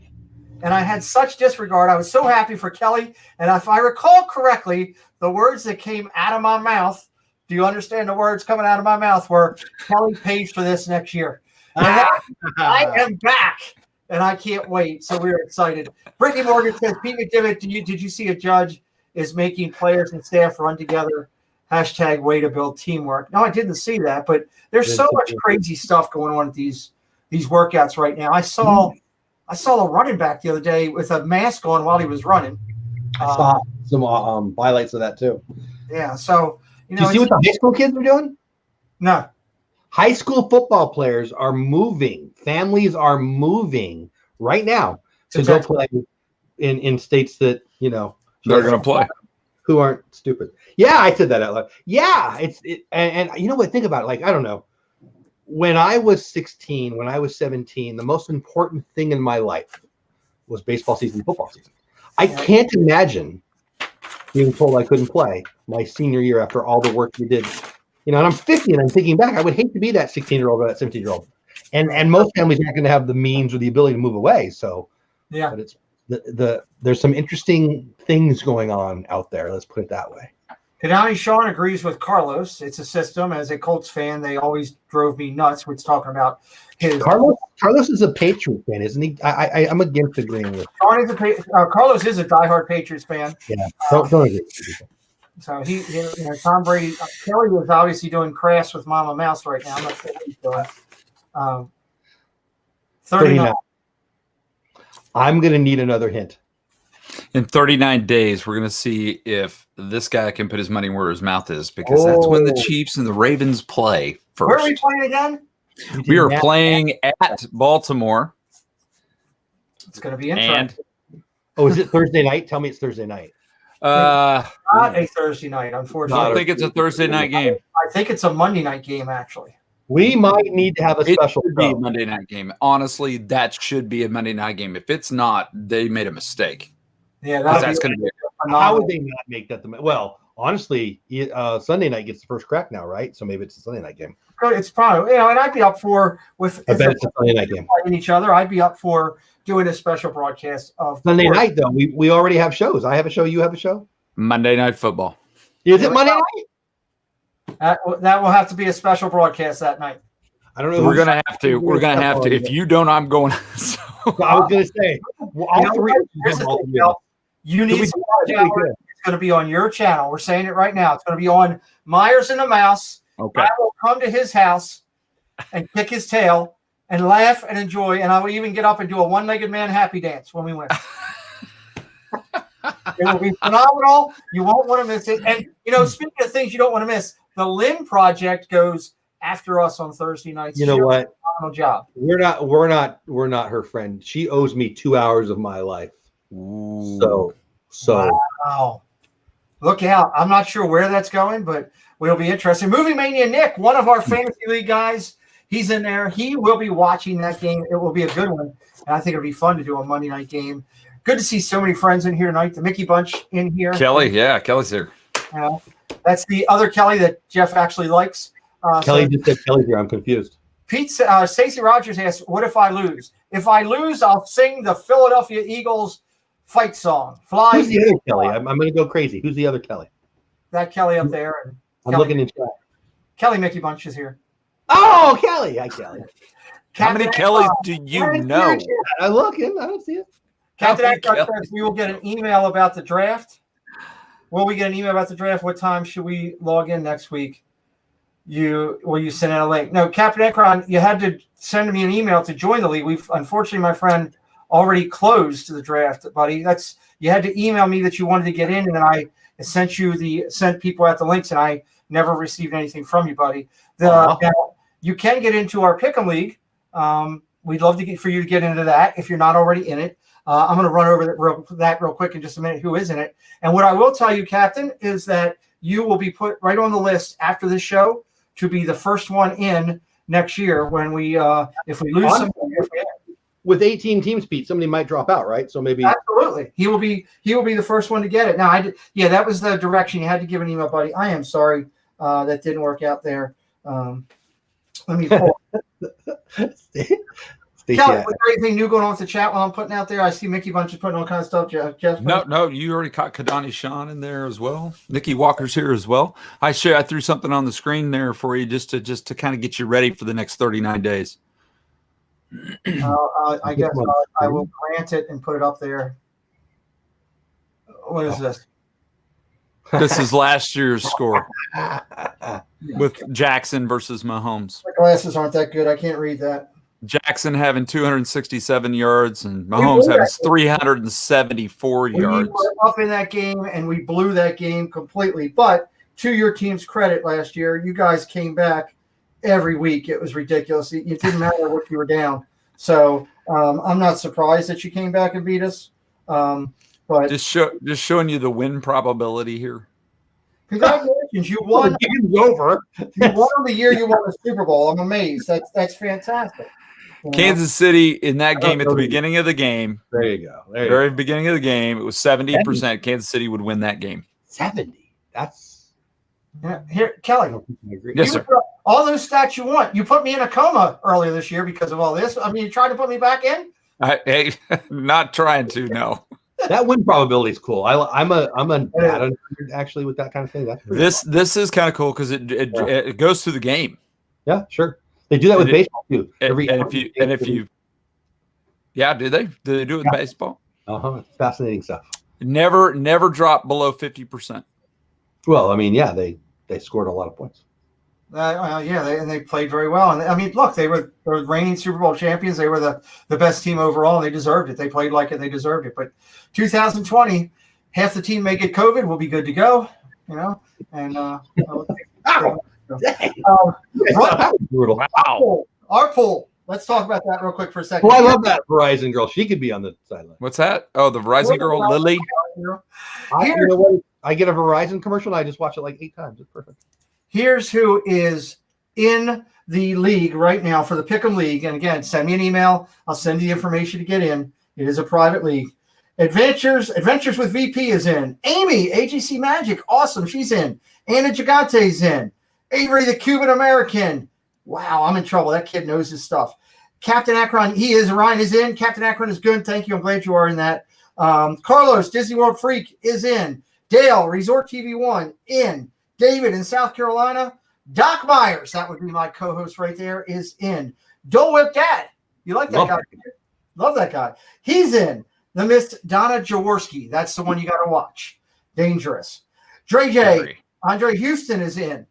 and I had such disregard. I was so happy for Kelly, and if I recall correctly, the words that came out of my mouth, do you understand the words coming out of my mouth, were Kelly pays for this next year. I am back, and I can't wait, so we're excited. Brittany Morgan says, Pete McDevitt, did you see a judge is making players and staff run together? # way to build teamwork. No, I didn't see that, but there's so much crazy stuff going on at these workouts right now. I saw a running back the other day with a mask on while he was running. I saw some highlights of that too. Yeah. So, do you see what the high school kids are doing? No. High school football players are moving. Families are moving right now to go play in states that, they're going to play. Who aren't stupid. Yeah. I said that out loud. Yeah. And you know what? Think about it. Like, I don't know. When I was 16, when I was 17, the most important thing in my life was baseball season, football season. I can't imagine being told I couldn't play my senior year after all the work we did. And I'm 50 and I'm thinking back, I would hate to be that 16-year-old or that 17-year-old. And most families aren't going to have the means or the ability to move away. So, yeah, but it's there's some interesting things going on out there. Let's put it that way. Kanani Sean agrees with Carlos. It's a system. As a Colts fan, they always drove me nuts with talking about his. Carlos is a Patriot fan, isn't he? I'm against agreeing with. Carlos is a diehard Patriots fan. Yeah, don't agree. So Tom Brady. Kelly was obviously doing crass with Mama Mouse right now. I'm not sure what he's doing. 39. I'm going to need another hint. In 39 days, we're going to see if this guy can put his money where his mouth is, because that's when the Chiefs and the Ravens play first. Where are we playing again? We are playing at Baltimore. It's going to be interesting. Is it Thursday night? Tell me it's Thursday night. Not a Thursday night, unfortunately. I don't think it's a Thursday night game. I think it's a Monday night game, actually. We might need to have a special be a Monday night game. Honestly, that should be a Monday night game. If it's not, they made a mistake. Yeah, that's going to be. How would they not make that well, honestly, Sunday night gets the first crack now, right? So maybe it's a Sunday night game. It's probably, and I'd be up for I bet it's a Sunday night game. Playing each other. I'd be up for doing a special broadcast of Sunday night, though. We already have shows. I have a show. You have a show. Monday Night Football. Is it Monday night? That will have to be a special broadcast that night. I don't know. We're gonna have to. We're gonna have to. If you don't, I'm going. So. I was gonna say, all three. You need some channel. It's going to be on your channel. We're saying it right now. It's going to be on Myers and the Mouse. Okay. I will come to his house and kick his tail and laugh and enjoy, and I will even get up and do a one-legged man happy dance when we win. It will be phenomenal. You won't want to miss it. And speaking of things you don't want to miss, the Lynn Project goes after us on Thursday nights. You know what? Phenomenal job. We're not her friend. She owes me 2 hours of my life. Ooh. So wow. Look out. I'm not sure where that's going, but we'll be interested. Movie Mania Nick, one of our fantasy league guys, he's in there. He will be watching that game. It will be a good one. And I think it'll be fun to do a Monday night game. Good to see so many friends in here tonight. The Mickey Bunch in here. Kelly's here. That's the other Kelly that Jeff actually likes. Kelly just said Kelly's here. I'm confused. Stacey Rogers asks, what if I lose? If I lose, I'll sing the Philadelphia Eagles fight song. Fly. Who's the other Kelly? I'm going to go crazy. Who's the other Kelly? That Kelly up there. And I'm looking in chat. Kelly Mickey Bunch is here. Oh, Kelly. Hi, Kelly. How many Kellys do you know? I look in. I don't see it. Captain Eckhart says we will get an email about the draft. Will we get an email about the draft? What time should we log in next week? Will you send out a link? No, Captain Ekron, you had to send me an email to join the league. We've unfortunately, my friend, already closed the draft, buddy. You had to email me that you wanted to get in, and then I sent people out the links, and I never received anything from you, buddy. Now, you can get into our Pick'em League. We'd love for you to get into that if you're not already in it. I'm going to run over that real quick in just a minute. Who is in it? And what I will tell you, Captain, is that you will be put right on the list after this show to be the first one in next year when if we lose some. With 18 teams, Pete, somebody might drop out, right? So maybe absolutely he will be the first one to get it. Now, that was the direction. You had to give an email, buddy. I am sorry that didn't work out there. Let me pull. Kelly, was there anything new going on with the chat while I'm putting out there? I see Mickey Bunch is putting all kinds of stuff. Jeff. No, you already caught Kadani Sean in there as well. Nikki Walker's here as well. I threw something on the screen there for you just to kind of get you ready for the next 39 days. I guess I will grant it and put it up there. What is this? This is last year's score with Jackson versus Mahomes. My glasses aren't that good. I can't read that. Jackson having 267 yards and Mahomes having 374 yards. We were up in that game and we blew that game completely. But to your team's credit, last year, you guys came back every week. It was ridiculous. It didn't matter what you were down. So I'm not surprised that you came back and beat us. But just showing you the win probability here. Congratulations, you won. It's over. You won the year you won the Super Bowl. I'm amazed. That's fantastic. Kansas City in that game at the beginning of the game. There you go. Very beginning of the game, it was 70%. Kansas City would win that game. 70. That's here, Kelly. Yes, sir. All those stats you want. You put me in a coma earlier this year because of all this. I mean, you tried to put me back in. Hey, not trying to. No. That win probability is cool. I'm a bad 100 actually with that kind of thing. That's this is kind of cool because it goes through the game. Yeah, sure. They do that with baseball too. Do they? Do they do it with baseball? It's fascinating stuff. Never drop below 50%. Well, I mean, yeah, they scored a lot of points. They played very well. And I mean, look, they were the reigning Super Bowl champions. They were the best team overall, and they deserved it. They played like it. They deserved it. But 2020, half the team may get COVID. We'll be good to go, And that was brutal. Wow. Our pool. Let's talk about that real quick for a second. Well, I love that Verizon girl. She could be on the sideline. What's that? Oh, the Verizon girl, Lily. I get a Verizon commercial, and I just watch it like 8 times. It's perfect. Here's who is in the league right now for the Pick'em League. And again, send me an email. I'll send you the information to get in. It is a private league. Adventures with VP is in. Amy, AGC Magic, awesome. She's in. Anna Gigante's in. Avery, the Cuban American. Wow, I'm in trouble. That kid knows his stuff. Captain Akron, Ryan is in. Captain Akron is good. Thank you. I'm glad you are in that. Carlos, Disney World Freak is in. Dale, Resort TV 1, in. David in South Carolina, Doc Myers, that would be my co-host right there, is in. Dole Whip Dad. You like that guy? Love that guy. He's in. The Miss Donna Jaworski. That's the one you got to watch. Dangerous. Dre J. Andre Houston is in.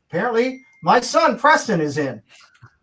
Apparently, my son Preston is in.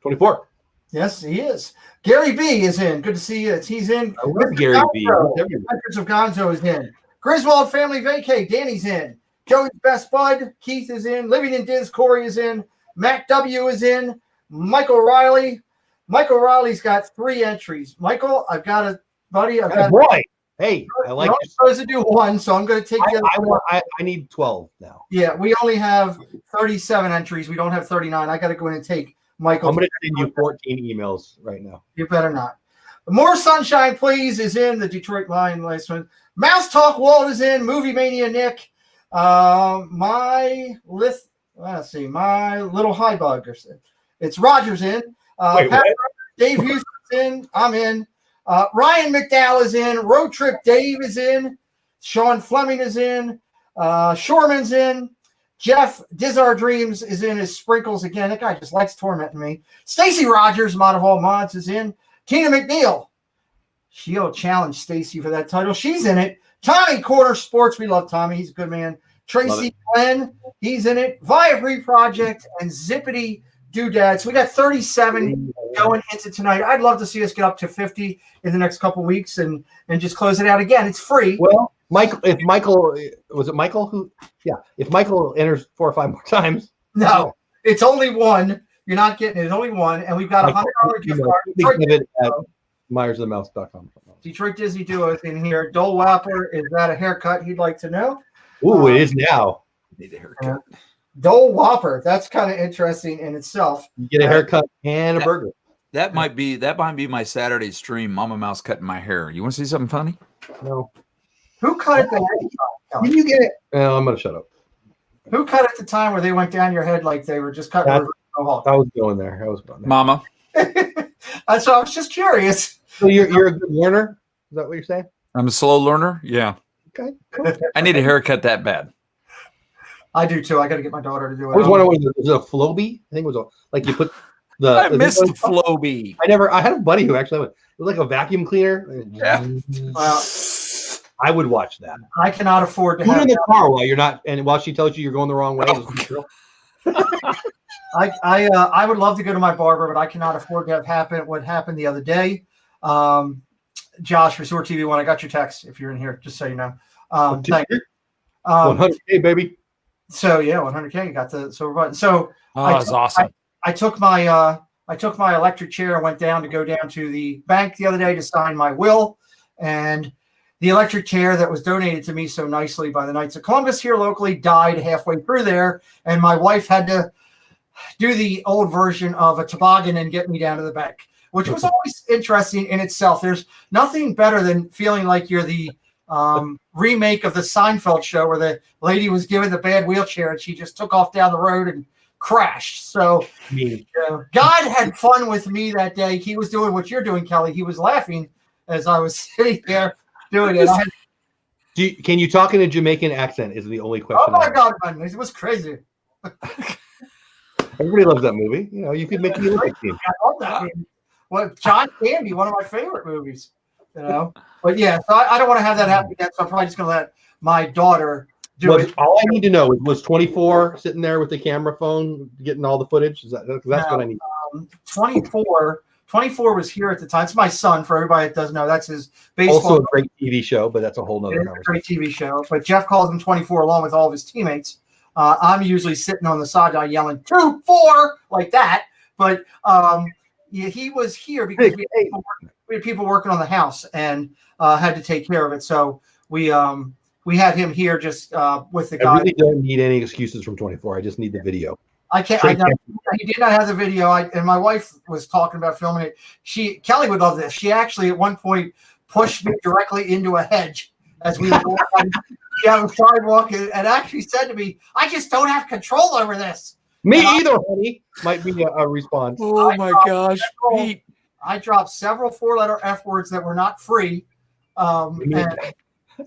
24. Yes, he is. Gary B is in. Good to see you. He's in. I love Gary B. Hundreds of Gonzo is in. Griswold Family Vacay. Danny's in. Joey's Best Bud. Keith is in. Living in Diz. Corey is in. Matt W is in. Michael Riley. Michael Riley's got 3 entries. Michael, I've got a buddy. I've got boy. Hey, I like. You're supposed to do 1, so I'm going to take the other. I need 12 now. Yeah, we only have 37 entries. We don't have 39. I got to go in and take Michael. I'm going to send you 14 emails right now. You better not. More Sunshine, Please is in. The Detroit Lion last one. Mouse Talk Walt is in. Movie Mania Nick. My Little High Bug. It's Rogers in. Dave Houston's in. I'm in. Ryan McDowell is in. Road Trip Dave is in. Sean Fleming is in. Shoreman's in. Jeff Dizar Dreams is in his sprinkles again. That guy just likes tormenting me. Stacy Rogers, Mod of All Mods, is in. Tina McNeil. She'll challenge Stacy for that title. She's in it. Tommy Corner Sports. We love Tommy. He's a good man. Tracy Glenn. He's in it. Viabri Project and Zippity Doodads. We got 37 going into tonight. I'd love to see us get up to 50 in the next couple weeks and just close it out again. It's free. Well, if Michael enters 4 or 5 more times. No, it's only 1. You're not getting it. It's only 1. And we've got a $100 gift card. MyersOfTheMouse.com. Detroit Disney Duo is in here. Dole Wapper, is that a haircut he'd like to know? Ooh, it is now. Need a haircut. Dole Whopper. That's kind of interesting in itself. You get a haircut and a burger. That might be my Saturday stream. Mama Mouse cutting my hair. You want to see something funny? No. Who cut it? Did you get it? Well, I'm gonna shut up. Who cut at the time where they went down your head like they were just cutting? I was going there. Mama. So I was just curious. So you're a good learner? Is that what you're saying? I'm a slow learner. Yeah. Okay. I need a haircut that bad. I do too. I got to get my daughter to do it. I was wondering, was it a Flowbee? I think it was like you put the. I missed the Flowbee. I had a buddy who actually it was like a vacuum cleaner. Yeah. Well, I would watch that. I cannot afford to put have in the car while you're not, and while she tells you you're going the wrong way. I would love to go to my barber, but I cannot afford to have what happened the other day. Josh, Resort TV One, I got your text if you're in here, just so you know. Thank you. 100K, baby. So yeah, 100K got the silver button. So that's awesome. I took my electric chair and went down to the bank the other day to sign my will, and the electric chair that was donated to me so nicely by the Knights of Columbus here locally died halfway through there, and my wife had to do the old version of a toboggan and get me down to the bank, which was always interesting in itself. There's nothing better than feeling like you're the remake of the Seinfeld show where the lady was given the bad wheelchair and she just took off down the road and crashed. So God had fun with me that day. He was doing what you're doing, Kelly. He was laughing as I was sitting there doing it. Can you talk in a Jamaican accent is the only question. Oh my God, man. It was crazy. Everybody loves that movie. You know, you could make the Olympic team. I love that movie. Well, John Candy, one of my favorite movies. You know, but yeah, so I don't want to have that happen again. So I'm probably just going to let my daughter do it. All I need to know was 24 sitting there with the camera phone getting all the footage. That's what I need. 24 was here at the time. It's my son. For everybody that doesn't know, that's his baseball. Also a great TV show, but that's a whole nother great TV show. But Jeff calls him 24 along with all of his teammates. I'm usually sitting on the sideline yelling 2-4 like that. But yeah, he was here because we had people working on the house and had to take care of it. So we had him here just with the guy. I really don't need any excuses from 24. I just need the video. I can't. He did not have the video. And my wife was talking about filming it. Kelly would love this. She actually at one point pushed me directly into a hedge as we were going down the sidewalk and actually said to me, "I just don't have control over this." Me either, honey. Might be a response. Oh my gosh, Pete. I dropped several 4-letter F words that were not free.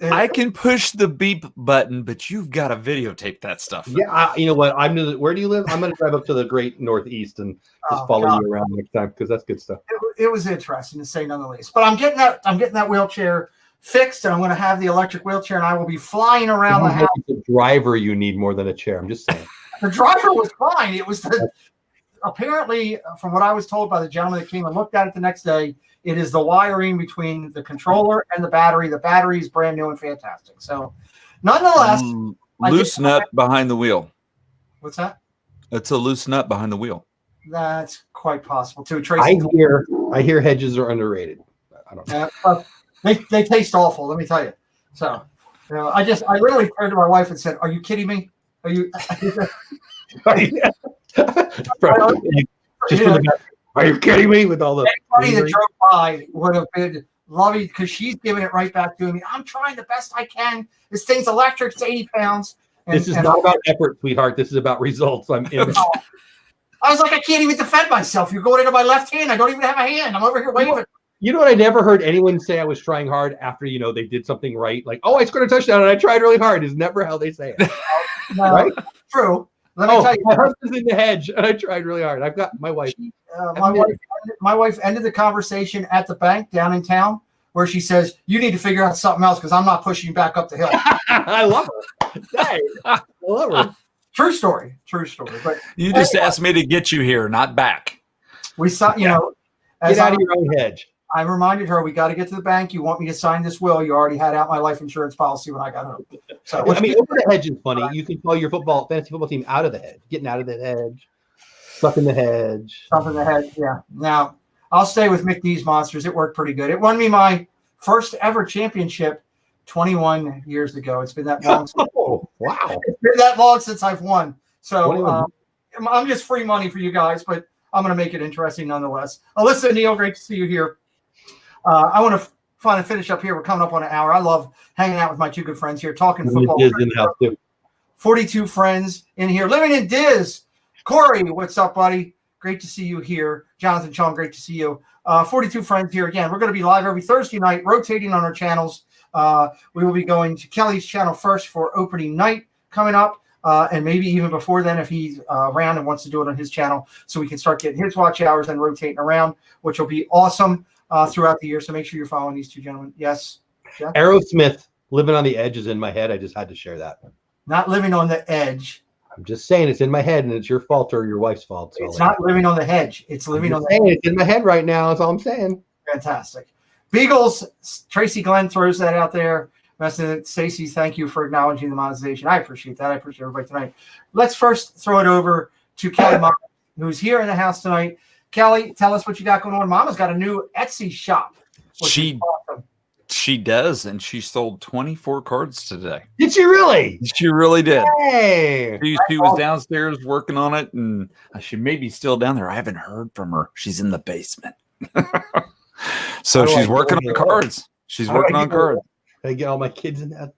I can push the beep button, but you've got to videotape that stuff. Yeah, you know what? Where do you live? I'm going to drive up to the great Northeast and just follow you around next time because that's good stuff. It was interesting to say none the least. But I'm getting that wheelchair fixed, and I'm going to have the electric wheelchair, and I will be flying around the house. It's a driver you need more than a chair. I'm just saying. The driver was fine. It was apparently, from what I was told by the gentleman that came and looked at it the next day, it is the wiring between the controller and the battery. The battery is brand new and fantastic. So, nonetheless, loose nut behind the wheel. What's that? It's a loose nut behind the wheel. That's quite possible too. Tracy, I hear hedges are underrated. I don't know. They taste awful. Let me tell you. So, I literally turned to my wife and said, "Are you kidding me? Are you?" Are you kidding me? With all the anybody that drove by would have been loving because she's giving it right back to me. I'm trying the best I can. This thing's electric. It's 80 pounds. This is not about effort, sweetheart. This is about results. I was like, I can't even defend myself. You're going into my left hand. I don't even have a hand. I'm over here waving. You know what? I never heard anyone say I was trying hard after, they did something right. Like, oh, I scored a touchdown and I tried really hard. Is never how they say it. No, right? True. Let me tell you. My husband's in the hedge and I tried really hard. I've got my wife. My wife ended the conversation at the bank down in town where she says, you need to figure out something else because I'm not pushing you back up the hill. I love her. I love her. True story. But you just asked me to get you here, not back. We saw, get out of your own hedge. I reminded her, we got to get to the bank. You want me to sign this will? You already had out my life insurance policy when I got home. So over the hedge is funny. You can call your fantasy football team out of the hedge, getting out of the hedge, stuff in the hedge. Yeah. Now, I'll stay with McDevitt Monsters. It worked pretty good. It won me my first ever championship 21 years ago. It's been that long. Oh, wow. It's been that long since I've won. So I'm just free money for you guys, but I'm going to make it interesting nonetheless. Alyssa, Neil, great to see you here. I want to finally finish up here. We're coming up on an hour. I love hanging out with my two good friends here, talking football. In the house too. 42 friends in here, living in Diz. Corey, what's up, buddy? Great to see you here. Jonathan Chong, great to see you. 42 friends here. Again, we're going to be live every Thursday night, rotating on our channels. We will be going to Kelly's channel first for opening night coming up, and maybe even before then if he's around and wants to do it on his channel so we can start getting his watch hours and rotating around, which will be awesome. Throughout the year, so make sure you're following these two gentlemen. Yes, Jeff? Aerosmith, Living on the Edge is in my head. I just had to share that. Not living on the edge. I'm just saying it's in my head, and it's your fault or your wife's fault. So it's not living on the hedge. It's living on the edge. It's in my head right now. That's all I'm saying. Fantastic. Beagles, Tracy Glenn throws that out there. Stacey, thank you for acknowledging the monetization. I appreciate that. I appreciate everybody tonight. Let's first throw it over to Kelly, who's here in the house tonight. Kelly, tell us what you got going on. Mama's got a new Etsy shop. She does, and she sold 24 cards today. Did she really? She really did. Hey, she was downstairs working on it, and she may be still down there. I haven't heard from her. She's in the basement. So she's working on cards. She's working on cards. I get all my kids in that.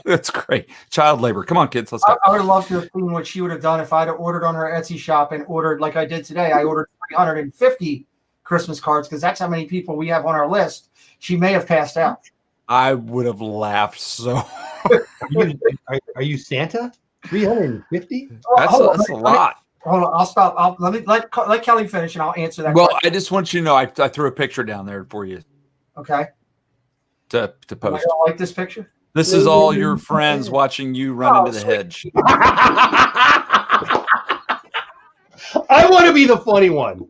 That's great. Child labor. Come on, kids. Let's go. I would have loved to have seen what she would have done if I'd have ordered on her Etsy shop and ordered like I did today. I ordered 350 Christmas cards because that's how many people we have on our list. She may have passed out. I would have laughed so. Are you Santa? 350? That's a lot. Hold on, I'll stop. Let Kelly finish, and I'll answer that. Well, question. I just want you to know I threw a picture down there for you. Okay. To post. I like this picture. This is all your friends watching you run into the hedge. I want to be the funny one.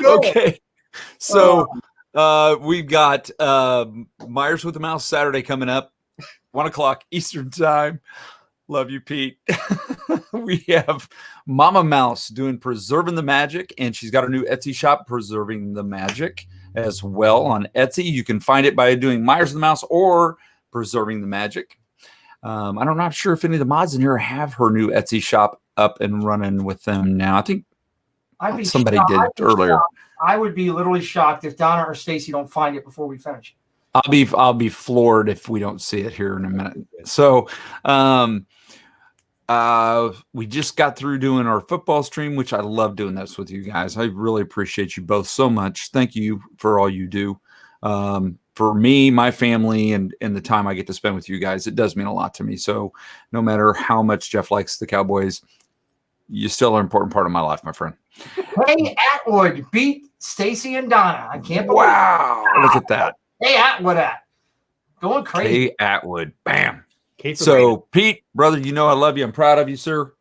Okay. So we've got Myers with the Mouse Saturday coming up, 1:00 Eastern time. Love you, Pete. We have Mama Mouse doing Preserving the Magic, and she's got her new Etsy shop, Preserving the Magic, as well on Etsy. You can find it by doing Myers the Mouse or Preserving the Magic. I'm not sure if any of the mods in here have her new Etsy shop up and running with them now. I think somebody did earlier. I would be literally shocked if Donna or Stacy don't find it before we finish. I'll be floored if we don't see it here in a minute. So we just got through doing our football stream, which I love doing this with you guys. I really appreciate you both so much. Thank you for all you do. for me, my family, and the time I get to spend with you guys, it does mean a lot to me. So no matter how much Jeff likes the Cowboys, you still are an important part of my life, my friend. Hey, Atwood beat Stacy and Donna. I can't believe Look at that. Hey, Atwood going crazy. Hey, Atwood. Bam. So, Pete, brother, you know I love you. I'm proud of you, sir.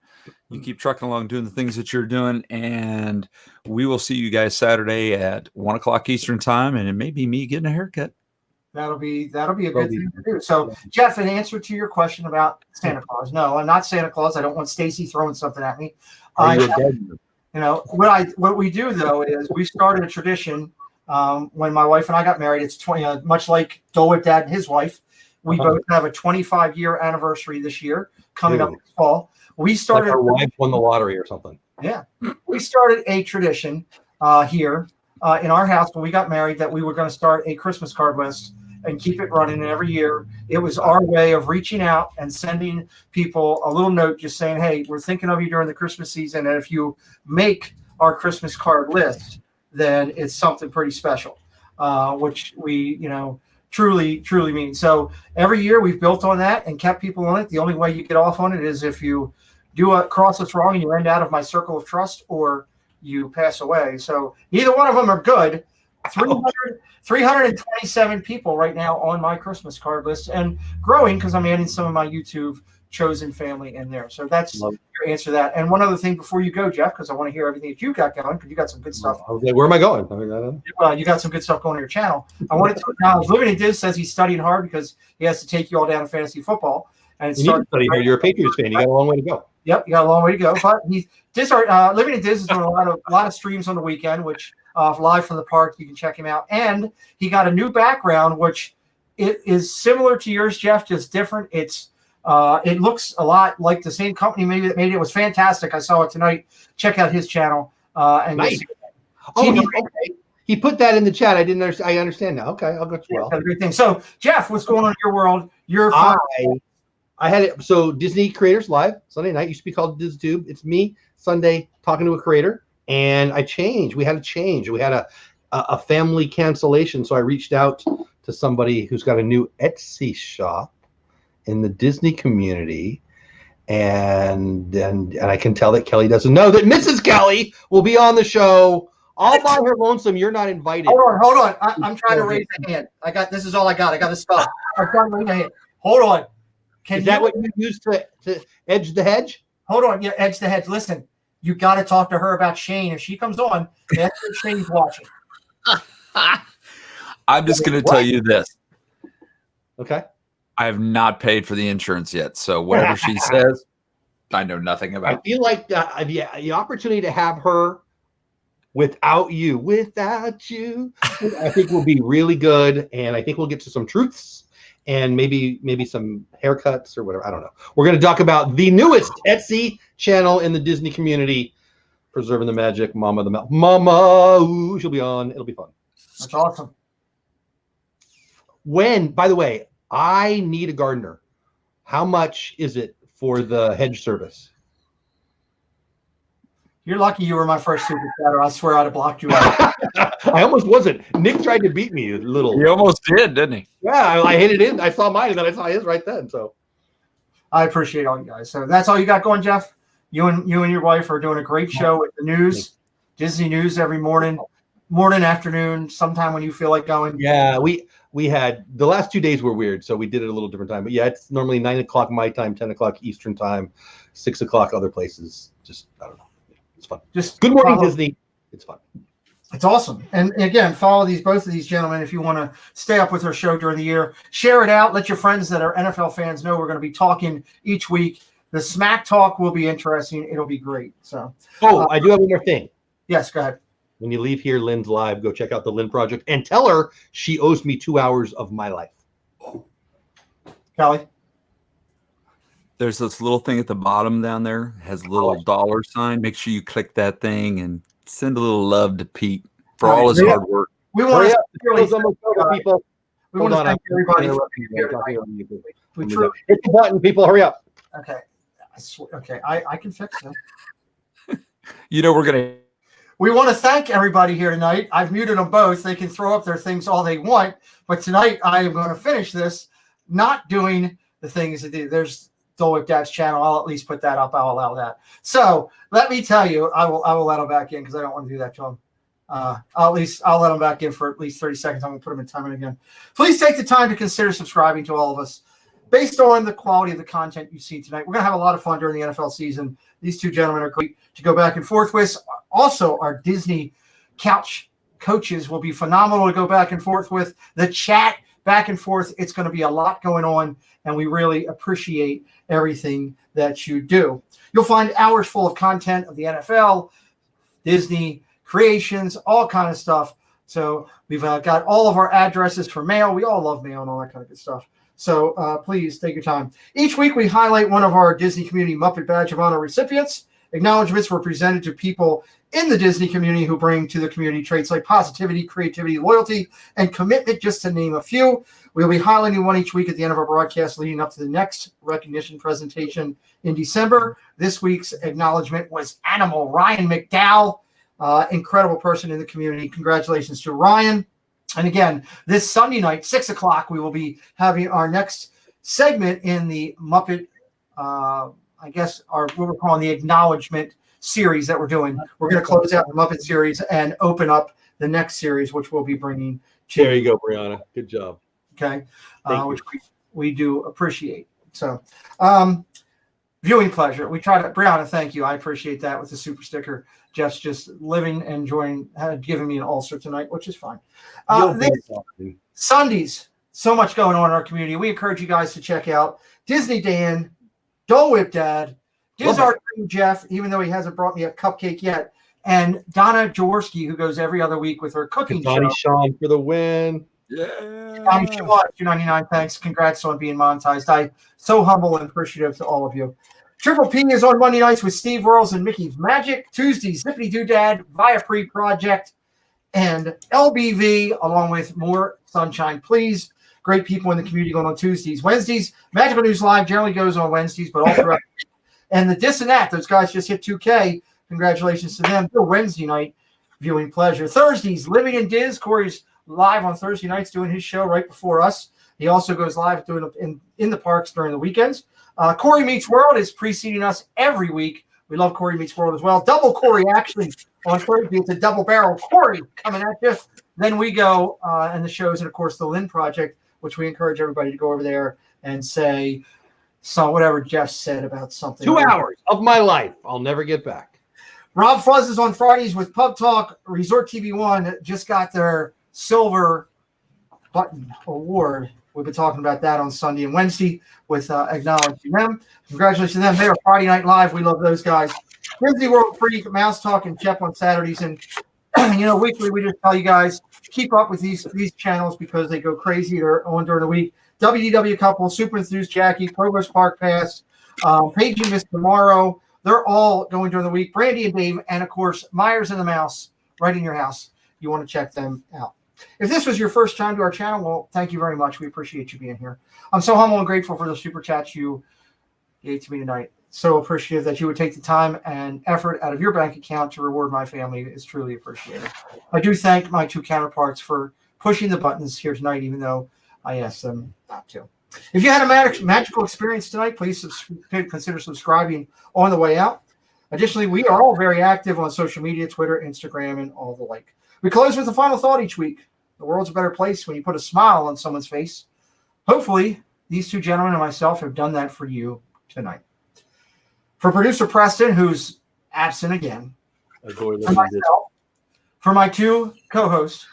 You keep trucking along doing the things that you're doing, and we will see you guys Saturday at 1 o'clock Eastern time, and it may be me getting a haircut. That'll be a good thing to do. So, Jeff, in answer to your question about Santa Claus, no, I'm not Santa Claus. I don't want Stacy throwing something at me. You know what we do though is we started a tradition. When my wife and I got married, it's 20. Much like Dole Whip Dad and his wife, we both have a 25-year anniversary this year coming up this fall. We started. Like our wife won the lottery or something. Yeah, we started a tradition here in our house when we got married that we were going to start a Christmas card list and keep it running. And every year, it was our way of reaching out and sending people a little note just saying, hey, we're thinking of you during the Christmas season. And if you make our Christmas card list, then it's something pretty special, which we, truly mean. So every year we've built on that and kept people on it. The only way you get off on it is if you do a cross that's wrong and you end out of my circle of trust or you pass away. So neither one of them are good. 327 people right now on my Christmas card list and growing because I'm adding some of my YouTube chosen family in there. So that's your answer to that. And one other thing before you go, Jeff, because I want to hear everything that you got going because you got some good stuff. Okay, where am I going? Well, you got some good stuff going on your channel. I wanted to acknowledge Living in Diz says he's studying hard because he has to take you all down to fantasy football. And you need to study here. You're a Patriots fan. You got a long way to go. Yep, you got a long way to go. But Living in Diz is doing a lot of streams on the weekend, which live from the park. You can check him out. And he got a new background, which it is similar to yours, Jeff, just different. It looks a lot like the same company maybe that made it. It was fantastic. I saw it tonight. Check out his channel. Nice. Okay. He put that in the chat. I didn't understand. I understand now. Okay, I'll go to well. Great thing. So, Jeff, what's going on in your world? I had it. So Disney Creators Live Sunday night used to be called DizTube. It's me Sunday talking to a creator, and I changed. We had a change. We had a family cancellation, so I reached out to somebody who's got a new Etsy shop in the Disney community, and I can tell that Kelly doesn't know that Mrs. Kelly will be on the show all by her lonesome. You're not invited. Hold on. I'm trying to raise a hand. This is all I got. I got to spell. I'm trying to raise a hand. Hold on. Is that what you use to edge the hedge? Hold on. Yeah, edge the hedge. Listen, you got to talk to her about Shane. If she comes on, that's what Shane's watching. I'm just going to tell you this. Okay. I have not paid for the insurance yet. So whatever she says, I know nothing about. I feel like the opportunity to have her without you, I think will be really good. And I think we'll get to some truths. And maybe some haircuts or whatever. I don't know. We're going to talk about the newest Etsy channel in the Disney community, Preserving the Magic, Mama the Mel. Mama, ooh, she'll be on. It'll be fun. That's awesome. By the way, I need a gardener. How much is it for the hedge service? You're lucky you were my first super chatter. I swear I'd have blocked you out. I almost wasn't. Nick tried to beat me a little. He almost did, didn't he? Yeah, I hit it in. I saw mine, and then I saw his right then. So I appreciate all you guys. So that's all you got going, Jeff? You and your wife are doing a great show with the news, Disney news every morning, afternoon, sometime when you feel like going. Yeah, we had the last 2 days were weird, so we did it a little different time. But yeah, it's normally 9 o'clock my time, 10 o'clock Eastern time, 6 o'clock other places. Just I don't know. It's fun. Just Good Morning Disney. It's fun. It's awesome. And again, follow both of these gentlemen if you want to stay up with our show during the year. Share it out. Let your friends that are NFL fans know we're going to be talking each week. The Smack Talk will be interesting. It'll be great. So, I do have one more thing. Yes, go ahead. When you leave here, Lynn's live. Go check out the Lynn Project and tell her she owes me 2 hours of my life. Kelly? There's this little thing at the bottom down there. It has a little dollar sign. Make sure you click that thing and send a little love to Pete for all his hard work. We want to people. We want to thank everybody. Hit the button, people. Hurry up. Okay. I can fix it. We're gonna we want to thank everybody here tonight. I've muted them both. They can throw up their things all they want. But tonight, I am going to finish this, not doing the things that there's Dole Whip Dad's channel. I'll at least put that up. I'll allow that. So let me tell you, I will let him back in because I don't want to do that to him. I'll let him back in for at least 30 seconds. I'm going to put him in time again. Please take the time to consider subscribing to all of us. Based on the quality of the content you see tonight, we're going to have a lot of fun during the NFL season. These two gentlemen are great to go back and forth with. Also, our Disney couch coaches will be phenomenal to go back and forth with. The chat back and forth, it's going to be a lot going on, and we really appreciate everything that you do. You'll find hours full of content of the NFL, Disney, creations, all kind of stuff. So we've got all of our addresses for mail. We all love mail and all that kind of good stuff. So please take your time. Each week we highlight one of our Disney Community Muppet Badge of Honor recipients. Acknowledgements were presented to people in the Disney community who bring to the community traits like positivity, creativity, loyalty, and commitment, just to name a few. We'll be highlighting one each week at the end of our broadcast leading up to the next recognition presentation in December. This week's acknowledgement was Animal Ryan McDowell, incredible person in the community. Congratulations to Ryan. And again, this Sunday night, 6 o'clock, we will be having our next segment in the Muppet, what we're calling the acknowledgement series that we're doing. We're going to close out the Muppet series and open up the next series, which we'll be bringing to There you go, Brianna. Good job. Okay. Which we do appreciate. So, viewing pleasure. We try to, Brianna, thank you. I appreciate that with the super sticker. Jeff's just living and enjoying, giving me an ulcer tonight, which is fine. Sundays, so much going on in our community. We encourage you guys to check out Disney Dan, Dole Whip Dad, Dizzard Jeff, even though he hasn't brought me a cupcake yet, and Donna Jaworski, who goes every other week with her cooking show. Donnie Sean for the win. Yeah. Donnie Sean, $2.99. Thanks. Congrats on being monetized. I'm so humble and appreciative to all of you. Triple P is on Monday nights with Steve Whirls and Mickey's Magic. Tuesdays, Zippity Doodad, Via Free Project, and LBV, along with more Sunshine Please. Great people in the community going on Tuesdays. Wednesdays, Magical News Live generally goes on Wednesdays, but all throughout. And the Dis and That, those guys just hit 2K. Congratulations to them. Their Wednesday night viewing pleasure. Thursdays, Living in Diz. Corey's live on Thursday nights doing his show right before us. He also goes live doing it in the parks during the weekends. Corey Meets World is preceding us every week. We love Corey Meets World as well. Double Corey, actually, on Thursday. It's a double barrel Corey coming at you. Then we go and the shows, and, of course, the Lynn Project, which we encourage everybody to go over there and say whatever Jeff said about something. 2 hours of my life I'll never get back. Rob Fuzz is on Fridays with Pub Talk. Resort TV 1 just got their silver button award. We've been talking about that on Sunday and Wednesday with acknowledging them. Congratulations to them. They are Friday Night Live. We love those guys. Disney World Freak, Mouse Talk, and Chef on Saturdays. And, weekly we just tell you guys, keep up with these channels because they go crazy. They're on during the week. WDW Couple, Super Enthused Jackie, Progress Park Pass, Paging Miss Tomorrow. They're all going during the week. Brandy and Dave, and, of course, Myers and the Mouse right in your house. You want to check them out. If this was your first time to our channel, well, thank you very much. We appreciate you being here. I'm so humble and grateful for the super chats you gave to me tonight. So appreciative that you would take the time and effort out of your bank account to reward my family. It's truly appreciated. I do thank my two counterparts for pushing the buttons here tonight, even though I asked them not to. If you had a magical experience tonight, please consider subscribing on the way out. Additionally, we are all very active on social media, Twitter, Instagram, and all the like. We close with a final thought each week. The world's a better place when you put a smile on someone's face. Hopefully, these two gentlemen and myself have done that for you tonight. For producer Preston, who's absent again, for myself, for my two co-hosts,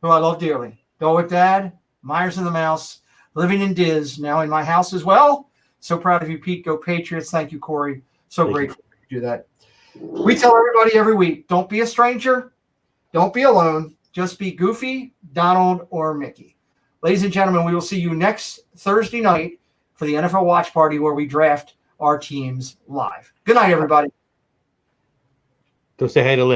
who I love dearly, Dole Whip Dad, Myers and the Mouse, Living in Diz, now in my house as well. So proud of you, Pete. Go Patriots. Thank you, Corey. So grateful to do that. We tell everybody every week, don't be a stranger. Don't be alone. Just be Goofy, Donald, or Mickey. Ladies and gentlemen, we will see you next Thursday night for the NFL Watch Party where we draft our teams live. Good night, everybody. Go say hey to Lynn.